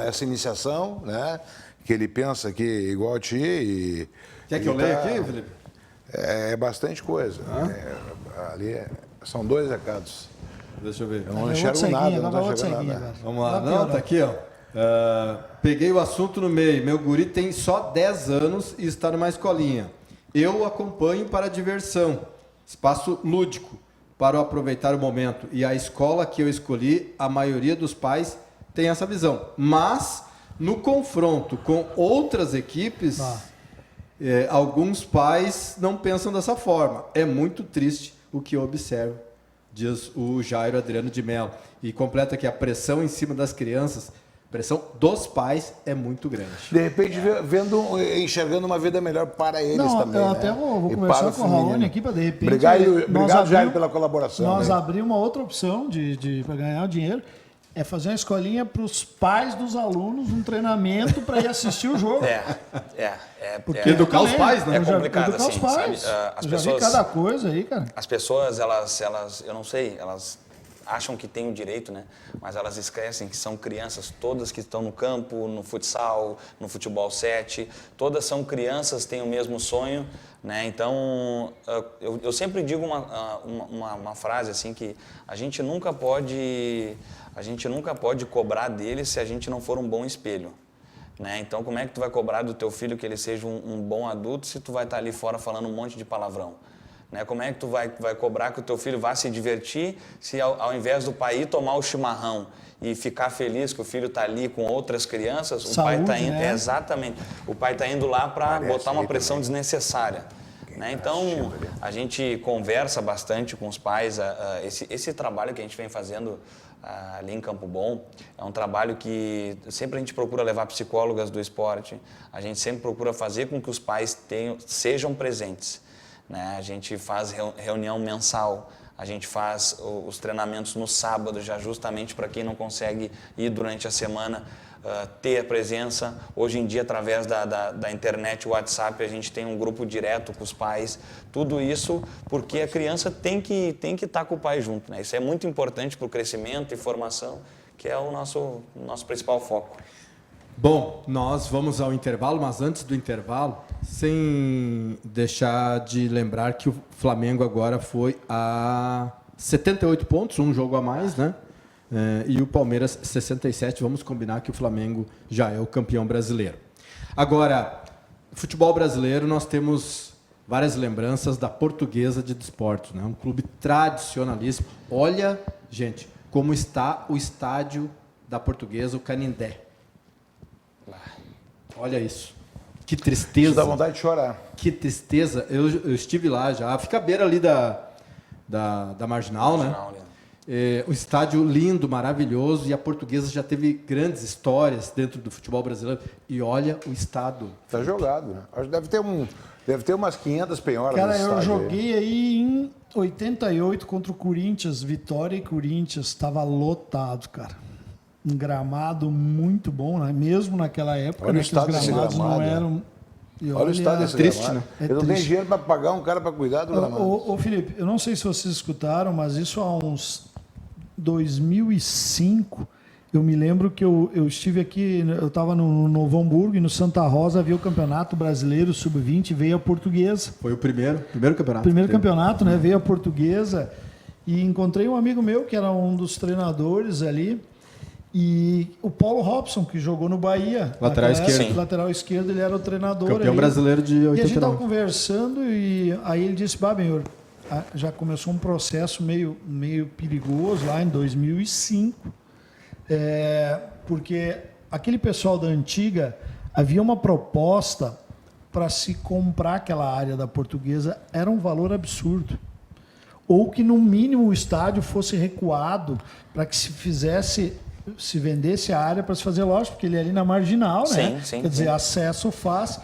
essa iniciação, né? Que ele pensa que igual a ti e... Quer que eu leia aqui, Felipe? É bastante coisa. São 2 recados. Deixa eu ver. Eu não enxergo nada, não estou enxergando nada. Vamos lá. Não, tá aqui, ó. Peguei o assunto no meio. Meu guri tem só 10 anos e está numa escolinha. Eu acompanho para diversão, espaço lúdico, para aproveitar o momento. E a escola que eu escolhi, a maioria dos pais tem essa visão. Mas, no confronto com outras equipes, alguns pais não pensam dessa forma. É muito triste o que eu observo, diz o Jairo Adriano de Mello. E completa que a pressão em cima das crianças, pressão dos pais é muito grande. De repente, enxergando uma vida melhor para eles também. Eu né? até vou E conversar para com o Raoni aqui para de repente. Obrigado, Jairo, pela colaboração. Nós né? abrimos uma outra opção para ganhar dinheiro. É fazer uma escolinha para os pais dos alunos, um treinamento para ir assistir o jogo. Porque educar os pais, né? É complicado, educar assim, os pais. sabe? As Eu já vi pessoas... cada coisa aí, cara. As pessoas, elas, eu não sei, elas acham que têm o direito, né? Mas elas esquecem que são crianças, todas que estão no campo, no futsal, no futebol 7, todas são crianças, têm o mesmo sonho, né? Então, eu sempre digo uma frase assim, que a gente nunca pode cobrar dele se a gente não for um bom espelho. Né? Então, como é que tu vai cobrar do teu filho que ele seja um bom adulto se tu vai estar ali fora falando um monte de palavrão? Né? Como é que tu vai cobrar que o teu filho vá se divertir se ao invés do pai ir tomar o chimarrão e ficar feliz que o filho está ali com outras crianças, o pai está indo, né? Exatamente, o pai está indo lá para botar uma pressão desnecessária. Né? Então, a gente conversa bastante com os pais, esse trabalho que a gente vem fazendo ali em Campo Bom, é um trabalho que sempre a gente procura levar psicólogas do esporte, a gente sempre procura fazer com que os pais sejam presentes. Né? A gente faz reunião mensal, a gente faz os treinamentos no sábado, já justamente para quem não consegue ir durante a semana, ter a presença. Hoje em dia, através da internet, o WhatsApp, a gente tem um grupo direto com os pais. Tudo isso porque a criança tem que estar com o pai junto. Né? Isso é muito importante para o crescimento e formação, que é o nosso principal foco. Bom, nós vamos ao intervalo, mas antes do intervalo, sem deixar de lembrar que o Flamengo agora foi a 78 pontos, um jogo a mais, né? E o Palmeiras 67, vamos combinar que o Flamengo já é o campeão brasileiro. Agora, futebol brasileiro, nós temos várias lembranças da Portuguesa de Desportos, né? Um clube tradicionalíssimo. Olha, gente, como está o estádio da Portuguesa, o Canindé. Olha isso. Que tristeza. Isso dá vontade de chorar. Que tristeza. Eu estive lá já. Fica à beira ali da Marginal, né? O estádio lindo, maravilhoso. E a Portuguesa já teve grandes histórias dentro do futebol brasileiro. E olha o estado. Está jogado, né? Acho que deve ter umas 500 penhoras. Cara, eu joguei aí em 88 contra o Corinthians. Vitória e Corinthians. Estava lotado, cara. Um gramado muito bom, né? Mesmo naquela época, olha, né, que os gramados não eram... Olha o estado desse triste, gramado. né? Eu não tenho dinheiro para pagar um cara para cuidar do gramado. Ô, Felipe, eu não sei se vocês escutaram, mas isso há uns 2005, eu me lembro que eu estive aqui, eu estava no Novo Hamburgo e no Santa Rosa havia o Campeonato Brasileiro Sub-20, veio a Portuguesa. Foi o primeiro campeonato. Primeiro campeonato, né? Veio a Portuguesa e encontrei um amigo meu que era um dos treinadores ali. E o Paulo Robson, que jogou no Bahia. Lateral esquerdo. Lateral esquerdo, ele era o treinador. Campeão ali. brasileiro de 89. E a gente estava conversando e aí ele disse, Benhur, já começou um processo meio perigoso lá em 2005, porque aquele pessoal da antiga, havia uma proposta para se comprar aquela área da Portuguesa, era um valor absurdo. Ou que no mínimo o estádio fosse recuado para que se vendesse a área para se fazer loja, porque ele é ali na Marginal, né? Sim, quer dizer, acesso fácil.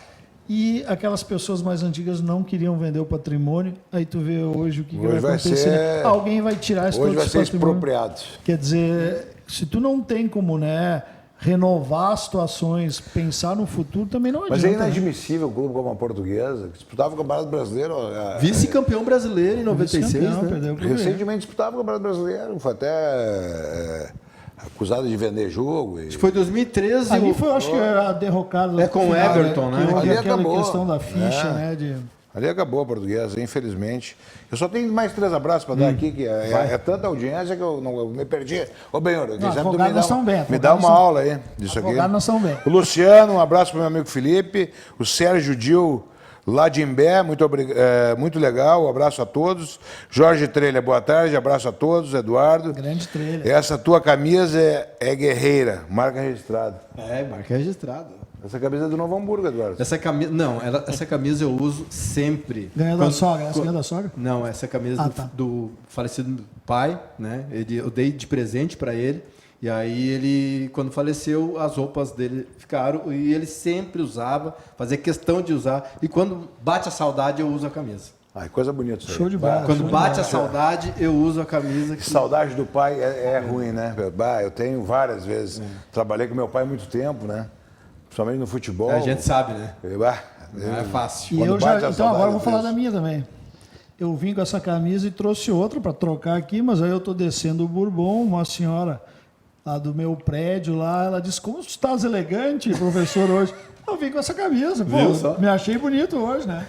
E aquelas pessoas mais antigas não queriam vender o patrimônio. Aí tu vê hoje o que vai acontecer. Alguém vai tirar esse hoje vai ser patrimônio. expropriado. Quer dizer, se tu não tem como, né, renovar as situações, pensar no futuro, também não adianta. Mas é inadmissível o clube como a Portuguesa, que disputava o Campeonato Brasileiro. Vice-campeão brasileiro em 96, Vice-campeão, né? perdeu pro Grêmio. Recentemente disputava o Campeonato Brasileiro, foi até acusado de vender jogo. Acho que foi 2013. Ali foi, acho que a derrocada. É com o Everton, né? Que houve Ali aquela acabou. questão da ficha, né? Ali acabou a Portuguesa, infelizmente. Eu só tenho mais 3 abraços para dar aqui, que é tanta audiência que eu me perdi. Ô, Benhor, advogado nós estamos bem, me dá uma aula aí disso aqui. Advogado nós estamos bem. O Luciano, um abraço para o meu amigo Felipe. O Sérgio Dil, lá de Imbé, muito legal, um abraço a todos. Jorge Trelha, boa tarde, abraço a todos. Eduardo. Grande Trelha. Essa tua camisa é guerreira, marca registrada. É, marca registrada. Essa camisa é do Novo Hamburgo, Eduardo. Essa camisa, não, essa camisa eu uso sempre. Ganhou da sogra? Essa ganhou da sogra? Não, essa camisa do falecido pai, né? Eu dei de presente para ele. E aí ele, quando faleceu, as roupas dele ficaram e ele sempre usava, fazia questão de usar. E quando bate a saudade, eu uso a camisa. Ai, coisa bonita isso aí. Show de bola. Quando bate a saudade, eu uso a camisa. Que saudade do pai é ruim, né? Eu tenho várias vezes. Trabalhei com meu pai há muito tempo, né? Principalmente no futebol. A gente sabe, né? Não é fácil. E eu já, então agora eu vou falar da minha também. Eu vim com essa camisa e trouxe outra para trocar aqui, mas aí eu tô descendo o Bourbon, uma senhora lá do meu prédio lá, ela disse: como tu estás elegante, professor, hoje. Eu vim com essa camisa, pô, me achei bonito hoje, né?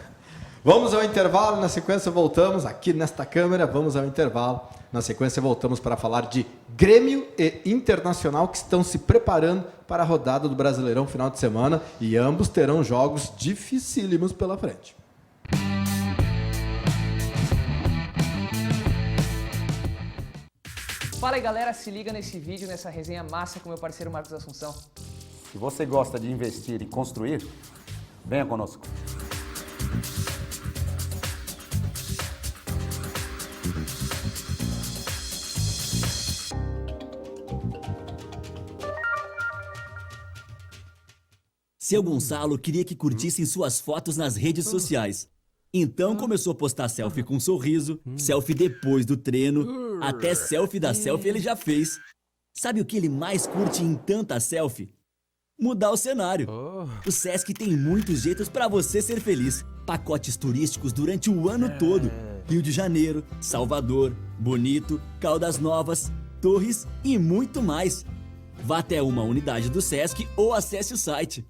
Vamos ao intervalo, na sequência voltamos aqui nesta câmera, vamos ao intervalo. Na sequência voltamos para falar de Grêmio e Internacional que estão se preparando para a rodada do Brasileirão final de semana e ambos terão jogos dificílimos pela frente. Fala aí galera, se liga nesse vídeo, nessa resenha massa com meu parceiro Marcos Assunção. Se você gosta de investir e construir, venha conosco. Seu Gonçalo queria que curtissem suas fotos nas redes sociais. Então começou a postar selfie com um sorriso, selfie depois do treino, até selfie da selfie ele já fez. Sabe o que ele mais curte em tanta selfie? Mudar o cenário. O Sesc tem muitos jeitos para você ser feliz. Pacotes turísticos durante o ano todo. Rio de Janeiro, Salvador, Bonito, Caldas Novas, Torres e muito mais. Vá até uma unidade do Sesc ou acesse o site.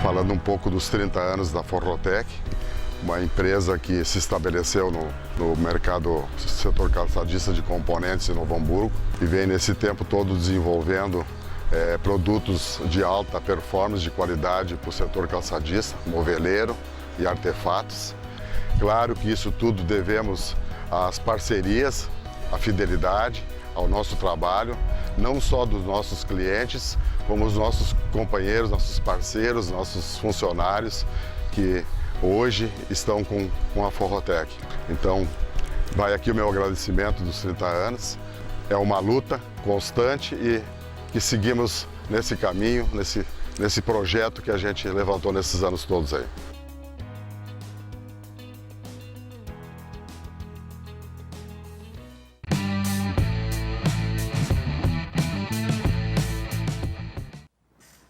Falando um pouco dos 30 anos da Forrotec, uma empresa que se estabeleceu no mercado setor calçadista de componentes em Novo Hamburgo e vem nesse tempo todo desenvolvendo produtos de alta performance, de qualidade para o setor calçadista, moveleiro e artefatos. Claro que isso tudo devemos às parcerias, à fidelidade, ao nosso trabalho, não só dos nossos clientes, como os nossos companheiros, nossos parceiros, nossos funcionários que hoje estão com a Forrotec. Então, vai aqui o meu agradecimento dos 30 anos. É uma luta constante e que seguimos nesse caminho, nesse projeto que a gente levantou nesses anos todos aí.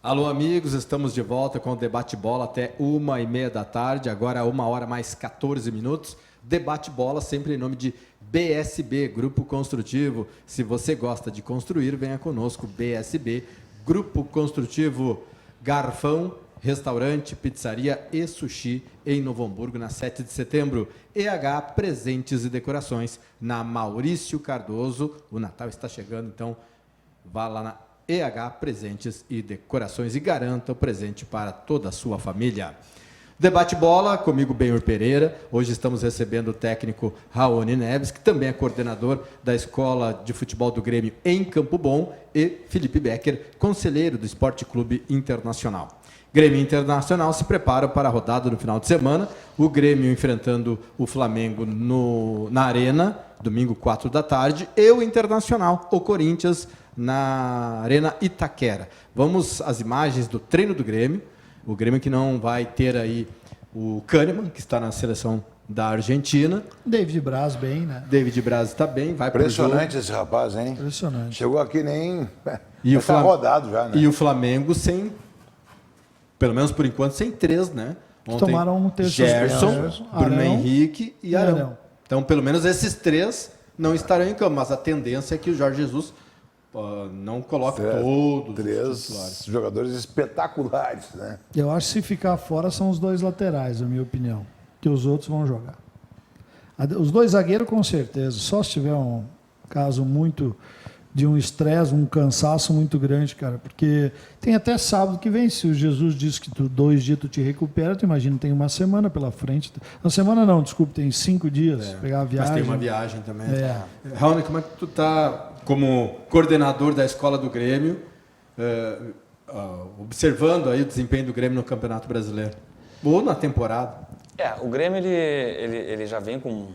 Alô, amigos, estamos de volta com o Debate Bola até 1h30 da tarde, agora 1h mais 14 minutos. Debate Bola sempre em nome de BSB, Grupo Construtivo. Se você gosta de construir, venha conosco, BSB, Grupo Construtivo Garfão, restaurante, pizzaria e sushi em Novo Hamburgo, na 7 de setembro. EH Presentes e Decorações, na Maurício Cardoso. O Natal está chegando, então vá lá na EH Presentes e Decorações e garanta o presente para toda a sua família. Debate Bola, comigo Benhur Pereira. Hoje estamos recebendo o técnico Raoni Neves, que também é coordenador da Escola de Futebol do Grêmio em Campo Bom, e Felipe Becker, conselheiro do Esporte Clube Internacional. Grêmio Internacional se prepara para a rodada no final de semana. O Grêmio enfrentando o Flamengo na Arena, domingo 4 da tarde, e o Internacional, o Corinthians, na Arena Itaquera. Vamos às imagens do treino do Grêmio. O Grêmio que não vai ter aí o Kahneman, que está na seleção da Argentina. David Braz bem, né? David Braz está bem, vai para o jogo. Impressionante esse rapaz, hein? Impressionante. Chegou aqui nem... E está rodado já, né? E o Flamengo sem, pelo menos por enquanto, sem 3, né? Ontem, tomaram um terço Gerson, Bruno Arão Henrique e Arão. Arão. Então, pelo menos esses 3 não estarão em campo, mas a tendência é que o Jorge Jesus não coloque todos os 3 titulares. jogadores espetaculares, né? Eu acho que se ficar fora são os 2 laterais, na minha opinião. Que os outros vão jogar. Os 2 zagueiros, com certeza. Só se tiver um caso muito de um estresse, um cansaço muito grande, cara. Porque tem até sábado que vem. Se o Jesus diz que 2 dias tu te recupera, tu imagina, tem uma semana pela frente. Uma semana não, desculpe, tem 5 dias. Pegar a viagem. Mas tem uma viagem também. É. Raoni, como é que tu tá como coordenador da Escola do Grêmio, observando aí o desempenho do Grêmio no Campeonato Brasileiro? Ou na temporada? O Grêmio ele já vem com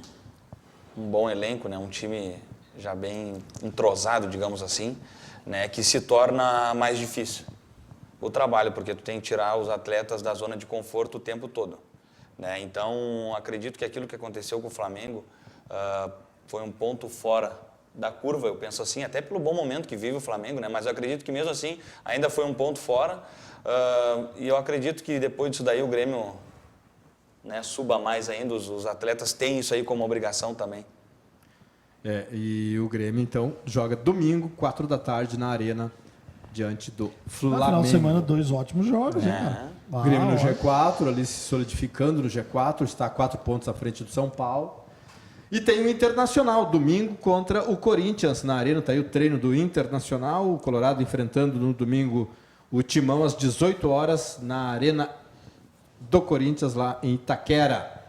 um bom elenco, né? Um time já bem entrosado, digamos assim, né? Que se torna mais difícil o trabalho, porque tu tem que tirar os atletas da zona de conforto o tempo todo, né? Então, acredito que aquilo que aconteceu com o Flamengo foi um ponto fora da curva, eu penso assim, até pelo bom momento que vive o Flamengo, né? Mas eu acredito que mesmo assim ainda foi um ponto fora, e eu acredito que depois disso daí o Grêmio, né, suba mais ainda, os atletas têm isso aí como obrigação também. E o Grêmio, então, joga domingo, 4 da tarde, na Arena, diante do Flamengo. No final de semana, 2 ótimos jogos, né, cara? O Grêmio no G4, ali se solidificando no G4, está a 4 pontos à frente do São Paulo. E tem o Internacional, domingo, contra o Corinthians, na Arena. Está aí o treino do Internacional, o Colorado enfrentando no domingo o Timão às 18 horas, na Arena do Corinthians, lá em Itaquera.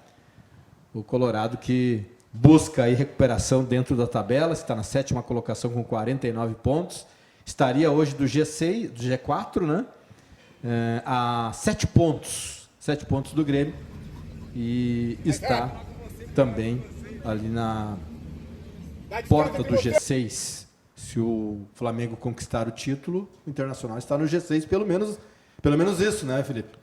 O Colorado que busca aí recuperação dentro da tabela, está na 7ª colocação com 49 pontos. Estaria hoje do G6, do G4, né? A 7 pontos. 7 pontos do Grêmio. E está também ali na porta do G6. Se o Flamengo conquistar o título, o Internacional está no G6, pelo menos isso, né, Felipe?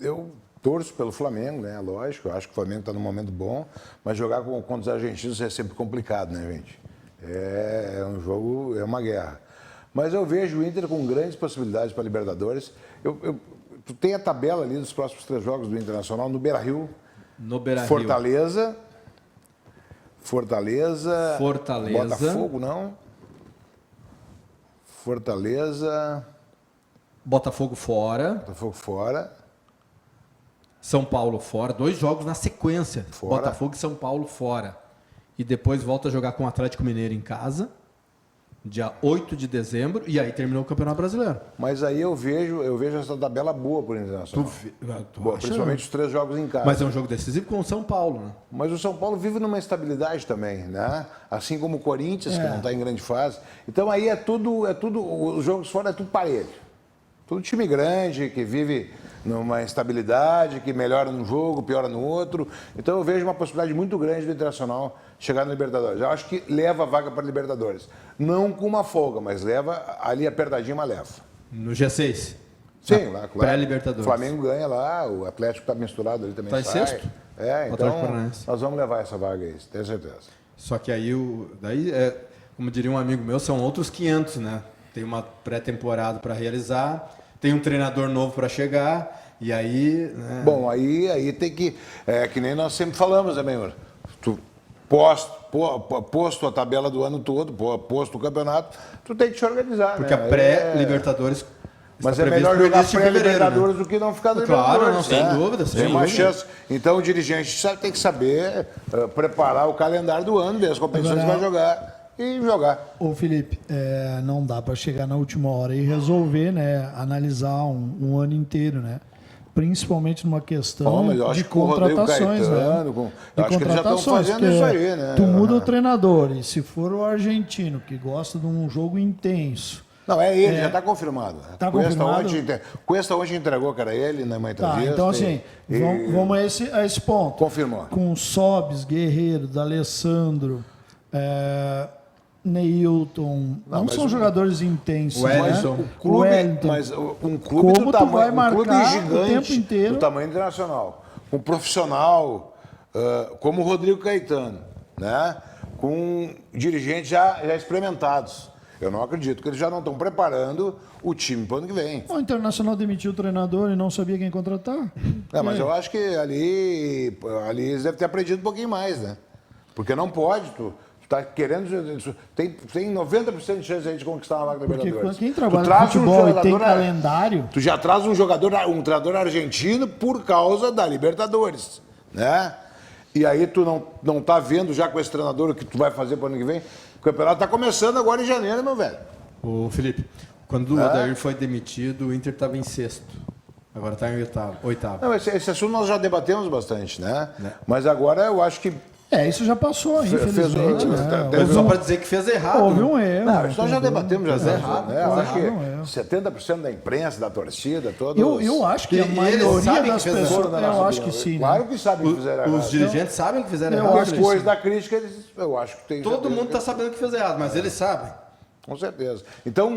Eu torço pelo Flamengo, né? Lógico, eu acho que o Flamengo está num momento bom, mas jogar contra os argentinos é sempre complicado, né, gente? É um jogo, é uma guerra. Mas eu vejo o Inter com grandes possibilidades para Libertadores. Tu tem a tabela ali dos próximos 3 jogos do Internacional no Beira-Rio. No Beira-Rio. Fortaleza. Botafogo, não? Botafogo fora. São Paulo fora. 2 jogos na sequência. Fora. Botafogo e São Paulo fora. E depois volta a jogar com o Atlético Mineiro em casa, dia 8 de dezembro, e aí terminou o Campeonato Brasileiro. Mas aí eu vejo essa tabela boa por Internacional. Boa, principalmente os 3 jogos em casa. Mas é um jogo decisivo com o São Paulo, né? Mas o São Paulo vive numa estabilidade também, né? Assim como o Corinthians, que não está em grande fase. Então aí os jogos fora é tudo parelho. Tudo time grande, que vive numa instabilidade, que melhora num jogo, piora no outro. Então eu vejo uma possibilidade muito grande do Internacional chegar na Libertadores. Eu acho que leva a vaga para a Libertadores. Não com uma folga, mas leva ali apertadinho, mas leva. No G6? Sim, lá, claro. Pré-Libertadores. O Flamengo ganha lá, o Atlético está misturado ali também. Está em sexto? Então nós vamos levar essa vaga aí, tenho certeza. Só que aí, como diria um amigo meu, são outros 500, né? Tem uma pré-temporada para realizar, tem um treinador novo para chegar, e aí... Né? Bom, aí tem que... que nem nós sempre falamos, né, Benhur? Tu posto a tabela do ano todo, posto o campeonato, tu tem que te organizar, porque né? a pré-Libertadores... Mas é melhor jogar pré-Libertadores, né? do que não ficar no Claro, Libertadores. não, sem dúvida. Tem uma chance. Então o dirigente tem que saber preparar o calendário do ano, ver as competições que vai jogar. e jogar. Ô Felipe, não dá para chegar na última hora e resolver, né? Analisar um ano inteiro, né? Principalmente numa questão Mas eu acho de que o Rodrigo contratações, Caetano, né? eu acho que eles já estão fazendo isso aí, né? Tu muda o treinador e se for o argentino que gosta de um jogo intenso. Não, é ele, já está confirmado. Tá confirmado? Cuesta hoje entregou que era ele na entrevista. Tá, então assim, vamos a esse ponto. Confirmou. Com Sobis, Guerreiro, D'Alessandro, Neilton, não são jogadores intensos, Wellington. né? O clube, Wellington. mas um clube Como do tu tamanho, vai um clube marcar o gigante tempo inteiro? do tamanho internacional, com profissional como o Rodrigo Caetano, né? Com dirigentes já experimentados. Eu não acredito que eles já não estão preparando o time para o ano que vem. O Internacional demitiu o treinador e não sabia quem contratar. Mas eu acho que ali eles devem ter aprendido um pouquinho mais, né? Porque não pode, tu tá querendo... Tem 90% de chance de conquistar uma vaga da Porque Libertadores. quem trabalha com futebol e tem calendário... Tu já traz um treinador argentino por causa da Libertadores, né? E aí tu não tá vendo já com esse treinador o que tu vai fazer para o ano que vem. O campeonato tá começando agora em janeiro, meu velho. Ô, Felipe, quando o Odair foi demitido, o Inter estava em sexto. Agora está em oitavo. Não, esse assunto nós já debatemos bastante, né? Mas agora eu acho que... isso já passou, infelizmente. Só para dizer que fez errado. Houve um erro. Não, isso nós já debatemos, já Fez errado. né? Eu acho que errado. 70% da imprensa, da torcida, todos... Eu acho que a eles maioria sabem das que fizeram pessoas... errado. Eu acho que sim. Claro que sabem que fizeram errado. Os dirigentes sabem que fizeram Eu errado. acho que Depois da crítica, eu acho que tem... Todo mundo está sabendo que fez errado, mas eles sabem. Com certeza. Então,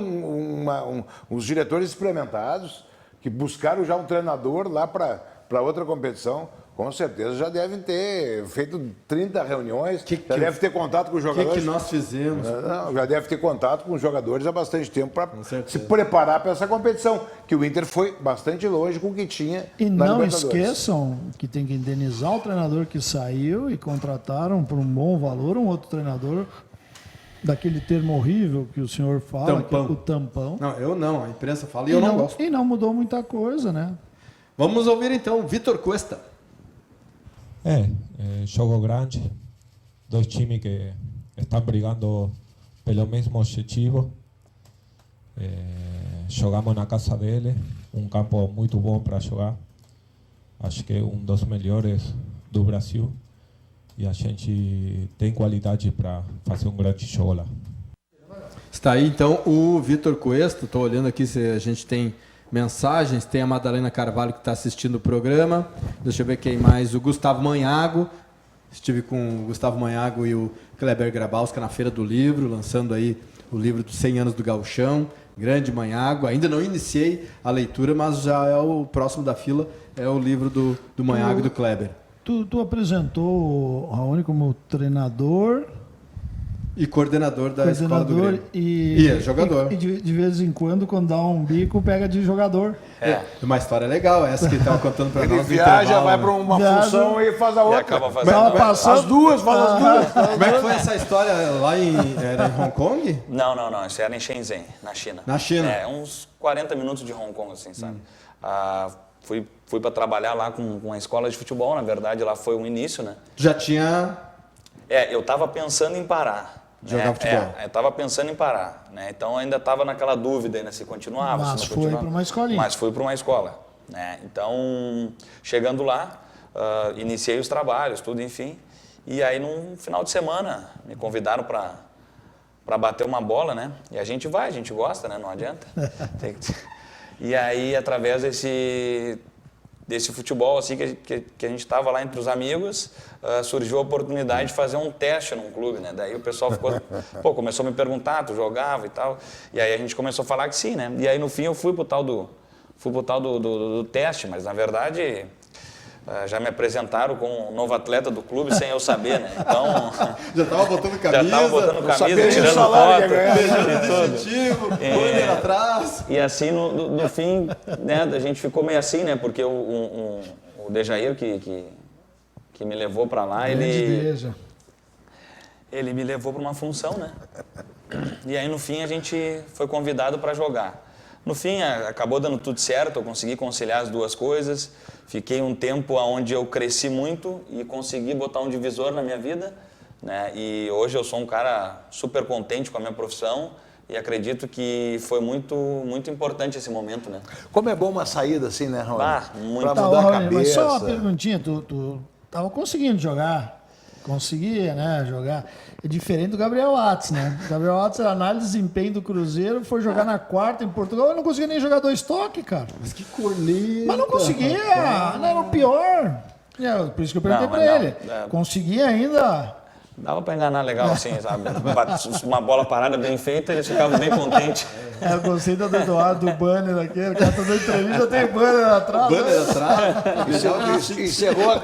os diretores experimentados, que buscaram já um treinador lá para outra competição, com certeza já devem ter feito 30 reuniões, já deve ter contato com os O jogadores. que nós fizemos? Não, já deve ter contato com os jogadores há bastante tempo para se preparar para essa competição, que o Inter foi bastante longe com o que tinha E na não Libertadores. esqueçam que tem que indenizar o treinador que saiu e contrataram por um bom valor um outro treinador daquele termo horrível que o senhor fala, que é o tampão. Não, eu não. A imprensa fala e eu não gosto. E não mudou muita coisa, né? Vamos ouvir então Vitor Cuesta. Jogo grande, dois times que estão brigando pelo mesmo objetivo. Jogamos na casa dele, campo muito bom para jogar. Acho que é dos melhores do Brasil e a gente tem qualidade para fazer grande jogo lá. Está aí então o Vitor Cuesta. Estou olhando aqui se a gente tem mensagens. Tem a Madalena Carvalho que está assistindo o programa. Deixa eu ver quem mais. O Gustavo Manhago. Estive com o Gustavo Manhago e o Kleber Grabowska na Feira do Livro, lançando aí o livro dos 100 anos do Gauchão. Grande Manhago. Ainda não iniciei a leitura, mas já é o próximo da fila. É o livro do Manhago e do Kleber. Tu apresentou o Raoni como treinador... E coordenador da escola do Grêmio. E é jogador. E de vez em quando dá um bico, pega de jogador. Uma história legal, essa que estava contando para nós. Ele viaja, vai para uma função e faz a outra. E acaba fazendo. As duas, faz as duas. Como é que foi essa história lá era em Hong Kong? Não. Isso era em Shenzhen, na China. Na China? Uns 40 minutos de Hong Kong, assim, sabe? Fui para trabalhar lá com uma escola de futebol, na verdade, lá foi o início, né? Já tinha... Eu estava pensando em parar. Jogar futebol. Eu estava pensando em parar, né? Então ainda estava naquela dúvida ainda se continuava, Mas se não foi continuava. para uma escolinha. Mas fui para uma escola, né? Então, chegando lá, iniciei os trabalhos, tudo, enfim. E aí, num final de semana, me convidaram para bater uma bola, né? E a gente gosta, né? Não adianta. E aí, através desse futebol assim que a gente estava lá entre os amigos, surgiu a oportunidade de fazer um teste num clube, né? Daí o pessoal começou a me perguntar, tu jogava e tal, e aí a gente começou a falar que sim, né? E aí no fim eu fui pro tal do teste, mas na verdade já me apresentaram como um novo atleta do clube sem eu saber, né? Então já estava botando camisa, tirando foto, incentivo, banner atrás. E assim no fim, né? A gente ficou meio assim, né? Porque o Dejair que me levou para lá, ele me levou para uma função, né? E aí no fim a gente foi convidado para jogar. No fim, acabou dando tudo certo, eu consegui conciliar as duas coisas. Fiquei um tempo onde eu cresci muito e consegui botar um divisor na minha vida, né? E hoje eu sou um cara super contente com a minha profissão e acredito que foi muito importante esse momento, né? Como é bom uma saída assim, né, Raul? Muito. Pra mudar a Raoni, mas só uma cabeça. perguntinha, tu tava conseguindo jogar, conseguia, né, jogar. É diferente do Gabriel Watts, né? O Gabriel Watts era análise de desempenho do Cruzeiro, foi jogar na quarta em Portugal, eu não conseguia nem jogar 2 toques, cara. Mas que corneta. Mas não conseguia, não era o pior. Por isso que eu perguntei Não, pra mas ele. não, Conseguia ainda. Dava para enganar legal assim, sabe? Uma bola parada bem feita, eles ficavam bem contentes. É o conceito do Eduardo, do banner aquele, o cara tá dando entrevista, tem banner atrás. Banner atrás. Encerrou a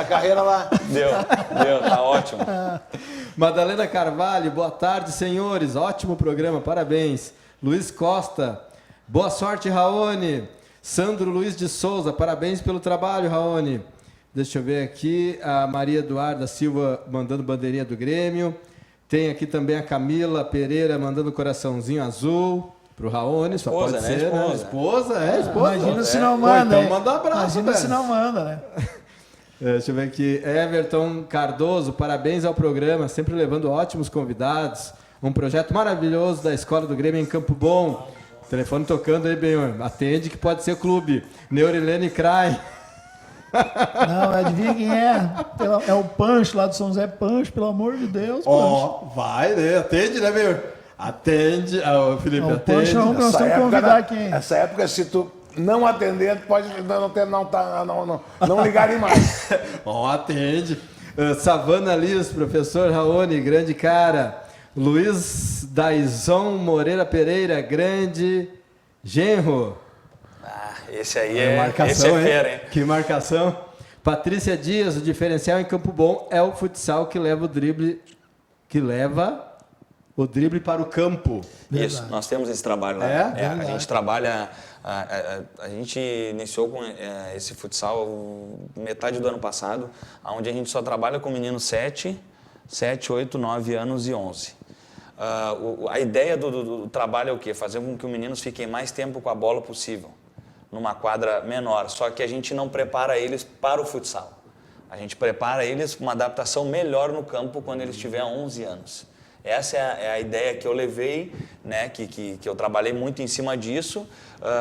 carreira lá. Deu, tá ótimo. Madalena Carvalho, boa tarde, senhores. Ótimo programa, parabéns. Luiz Costa, boa sorte, Raoni. Sandro Luiz de Souza, parabéns pelo trabalho, Raoni. Deixa eu ver aqui, a Maria Eduarda Silva mandando bandeirinha do Grêmio. Tem aqui também a Camila Pereira mandando coraçãozinho azul pro Raoni, só Esposa, pode né? ser, né? Esposa. Imagina se não Pô, manda, então hein? manda um abraço, Imagina velho. se não manda, né? Deixa eu ver aqui. Everton Cardoso, parabéns ao programa, sempre levando ótimos convidados. Um projeto maravilhoso da Escola do Grêmio em Campo Bom. Telefone tocando aí, bem, atende que pode ser clube. Neurilene Crai. Não, adivinha quem é? É o Pancho lá do São José. Pancho, pelo amor de Deus, Pancho. Ó, vai, né? Atende, né, meu? Atende. Ah, Felipe, O atende. Pancho é um que nós temos que convidar aqui, hein? Essa época, se tu não atender, tu pode não ligarem mais. Ó, atende. Savana Liz, professor Raoni, grande cara. Luiz Daison Moreira Pereira, grande genro. Esse aí Marcação, esse é fera, hein? Que marcação. Patrícia Dias, o diferencial em Campo Bom é o futsal que leva o drible para o campo. Isso, nós temos esse trabalho lá. É? A gente trabalha, a gente iniciou com esse futsal metade do ano passado, onde a gente só trabalha com meninos 7, 8, 9 anos e 11. A ideia do trabalho é o quê? Fazer com que os meninos fiquem mais tempo com a bola possível, numa quadra menor, só que a gente não prepara eles para o futsal. A gente prepara eles com uma adaptação melhor no campo quando eles tiverem 11 anos. Essa é a ideia que eu levei, né, que eu trabalhei muito em cima disso,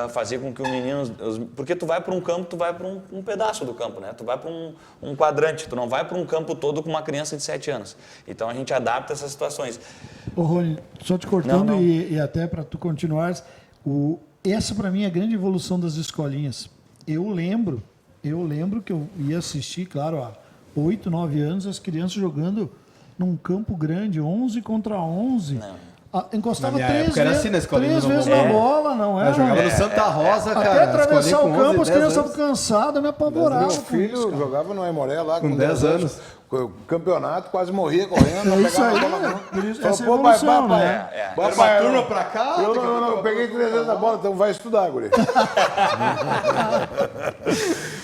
fazer com que os meninos... Porque tu vai para um campo, tu vai para um pedaço do campo, né? Tu vai para um quadrante, tu não vai para um campo todo com uma criança de 7 anos. Então a gente adapta essas situações. Ô, Rony, só te cortando Não. E até para tu continuares, essa para mim é a grande evolução das escolinhas. Eu lembro que eu ia assistir, claro, há 8, 9 anos, as crianças jogando num campo grande, 11 contra 11. Encostava Na minha 3 época era vezes, assim na escolinha do vezes Novo na Mundo. bola, não era? Eu jogava no Santa Rosa, cara. Até atravessar escolinha o com campo, 11, as 10 crianças anos. estavam cansadas, me apavoravam. Meu com filho isso, cara. jogava no Aimoré lá Com 10 anos. Campeonato, quase morria correndo. não É isso pegava aí, a bola, não. por isso, Falou, essa pô, evolução, pai, né? vai, Uma pai, turma pra cá. eu peguei 300 da bola, então vai estudar, guri.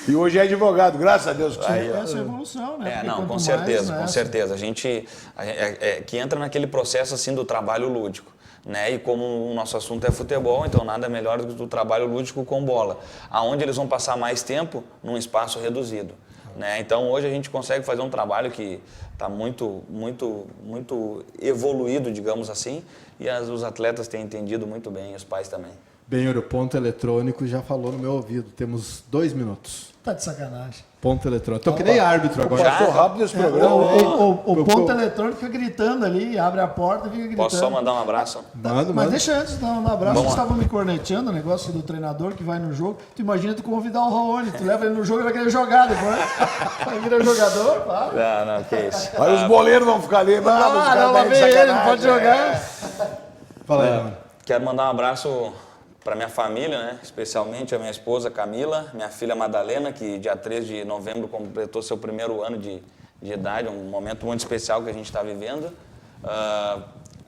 E hoje é advogado, graças a Deus. Essa é a evolução, né? Porque Não, quanto com mais, certeza, né, com certeza. A gente que entra naquele processo assim do trabalho lúdico, né? E como o nosso assunto é futebol, então nada melhor do que o trabalho lúdico com bola, aonde eles vão passar mais tempo num espaço reduzido, né? Então hoje a gente consegue fazer um trabalho que está muito evoluído, digamos assim, e os atletas têm entendido muito bem, e os pais também. Bem, o ponto eletrônico já falou no meu ouvido. Temos 2 minutos. Tá de sacanagem. Ponto eletrônico. Tô que nem árbitro agora. Passou rápido esse programa. O ponto eletrônico fica gritando ali, abre a porta e fica gritando. Posso só mandar um abraço? Mas deixa antes de dar um abraço, Vamos vocês lá. estavam me corneteando, o negócio do treinador que vai no jogo. Tu imagina tu convidar o Raoni, tu leva ele no jogo e vai querer jogar depois. Vai virar jogador, para. Não, que isso. Aí os boleiros vão ficar ali. Não lá vem ele, não pode jogar. Fala aí, mano. Quero mandar um abraço para minha família, né? Especialmente a minha esposa Camila, minha filha Madalena, que dia 3 de novembro completou seu 1º ano de idade, um momento muito especial que a gente está vivendo.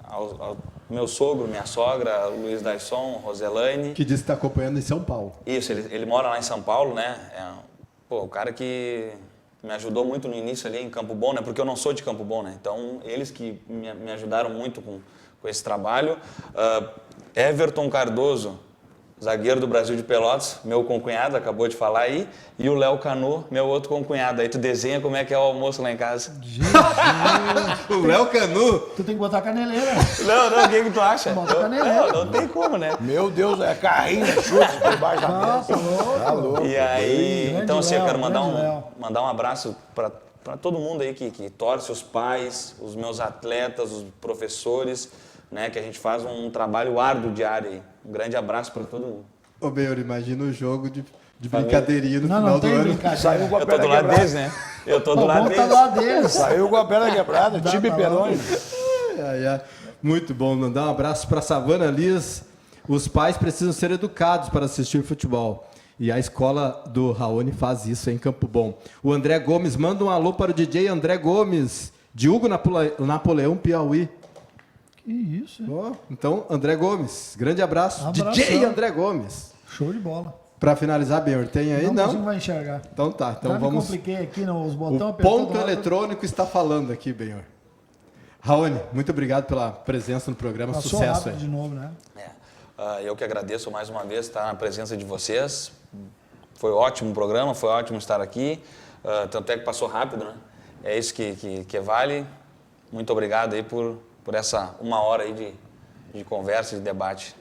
Ao meu sogro, minha sogra, Luiz Daisson, Roselaine. Que disse que está acompanhando em São Paulo. Isso, ele mora lá em São Paulo, né? O cara que me ajudou muito no início ali em Campo Bom, né? Porque eu não sou de Campo Bom, né? Então, eles que me ajudaram muito com esse trabalho. Everton Cardoso, zagueiro do Brasil de Pelotas, meu concunhado, acabou de falar aí, e o Léo Canu, meu outro concunhado. Aí tu desenha como é que é o almoço lá em casa. O Léo Canu. Tu tem que botar caneleira. Não, o que tu acha? Bota caneleira. Não tem como, né? Meu Deus, é carrinho, chute por baixo da Nossa, mesa. louco. Tá louco. E aí, Grande então assim, eu Léo, quero grande Léo. mandar um abraço para todo mundo aí que torce, os pais, os meus atletas, os professores, né, que a gente faz um trabalho árduo diário aí. Um grande abraço para todo mundo. Ô, Benhor, imagina o jogo de brincadeirinha no Não, final não do tem ano. brincadeira. Saiu com a Eu tô perna do lado quebrada. deles, né? Eu tô do O lado bom tá deles. lá deles. Saiu com a perna quebrada, Dá time pra Peroni. Ai, ai. Muito bom, mandar um abraço para Savana Liz. Os pais precisam ser educados para assistir futebol. E a escola do Raoni faz isso em Campo Bom. O André Gomes manda um alô para o DJ André Gomes, de Hugo Napoleão, Piauí. Que isso, hein? Ó, então, André Gomes, grande abraço. Abração. DJ André Gomes. Show de bola. Para finalizar, Benhor, tem aí? Não Não? consigo mais enxergar. Então tá, então Já me vamos... compliquei aqui nos botões. O apertando ponto lá, eletrônico está falando aqui, Benhor. Raoni, muito obrigado pela presença no programa. Passou Sucesso rápido aí. de novo, né? Eu que agradeço mais uma vez estar na presença de vocês. Foi ótimo o programa, foi ótimo estar aqui. Tanto é que passou rápido, né? É isso que vale. Muito obrigado aí por essa 1 hora aí de conversa, de debate.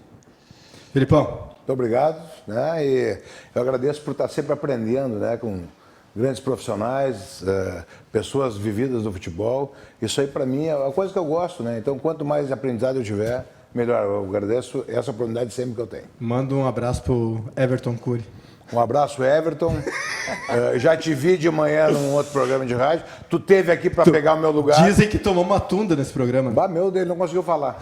Filipão. Muito obrigado, né? E eu agradeço por estar sempre aprendendo, né? Com grandes profissionais, pessoas vividas do futebol. Isso aí para mim é uma coisa que eu gosto, né? Então quanto mais aprendizado eu tiver, melhor. Eu agradeço essa oportunidade sempre que eu tenho. Manda um abraço pro Everton Cury. Um abraço, Everton. Já te vi de manhã num outro programa de rádio. Tu teve aqui para pegar o meu lugar. Dizem que tomou uma tunda nesse programa. Bah, meu Deus, ele não conseguiu falar.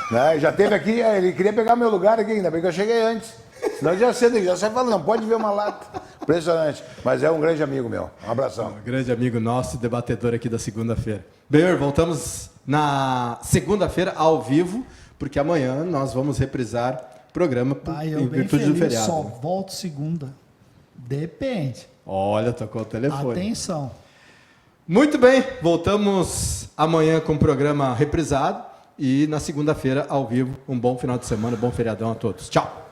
Né? Já teve aqui, ele queria pegar meu lugar aqui, ainda bem que eu cheguei antes. Senão ele já sai falando, não pode ver uma lata. Impressionante. Mas é um grande amigo meu. Um abração. Um grande amigo nosso, debatedor aqui da segunda-feira. Benhor, voltamos na segunda-feira ao vivo, porque amanhã nós vamos reprisar o programa Eu em bem virtude do feliz, feriado. só volto segunda. Depende. Olha, tocou o telefone. Atenção. Muito bem, voltamos amanhã com o programa reprisado e na segunda-feira ao vivo. Um bom final de semana, bom feriadão a todos. Tchau!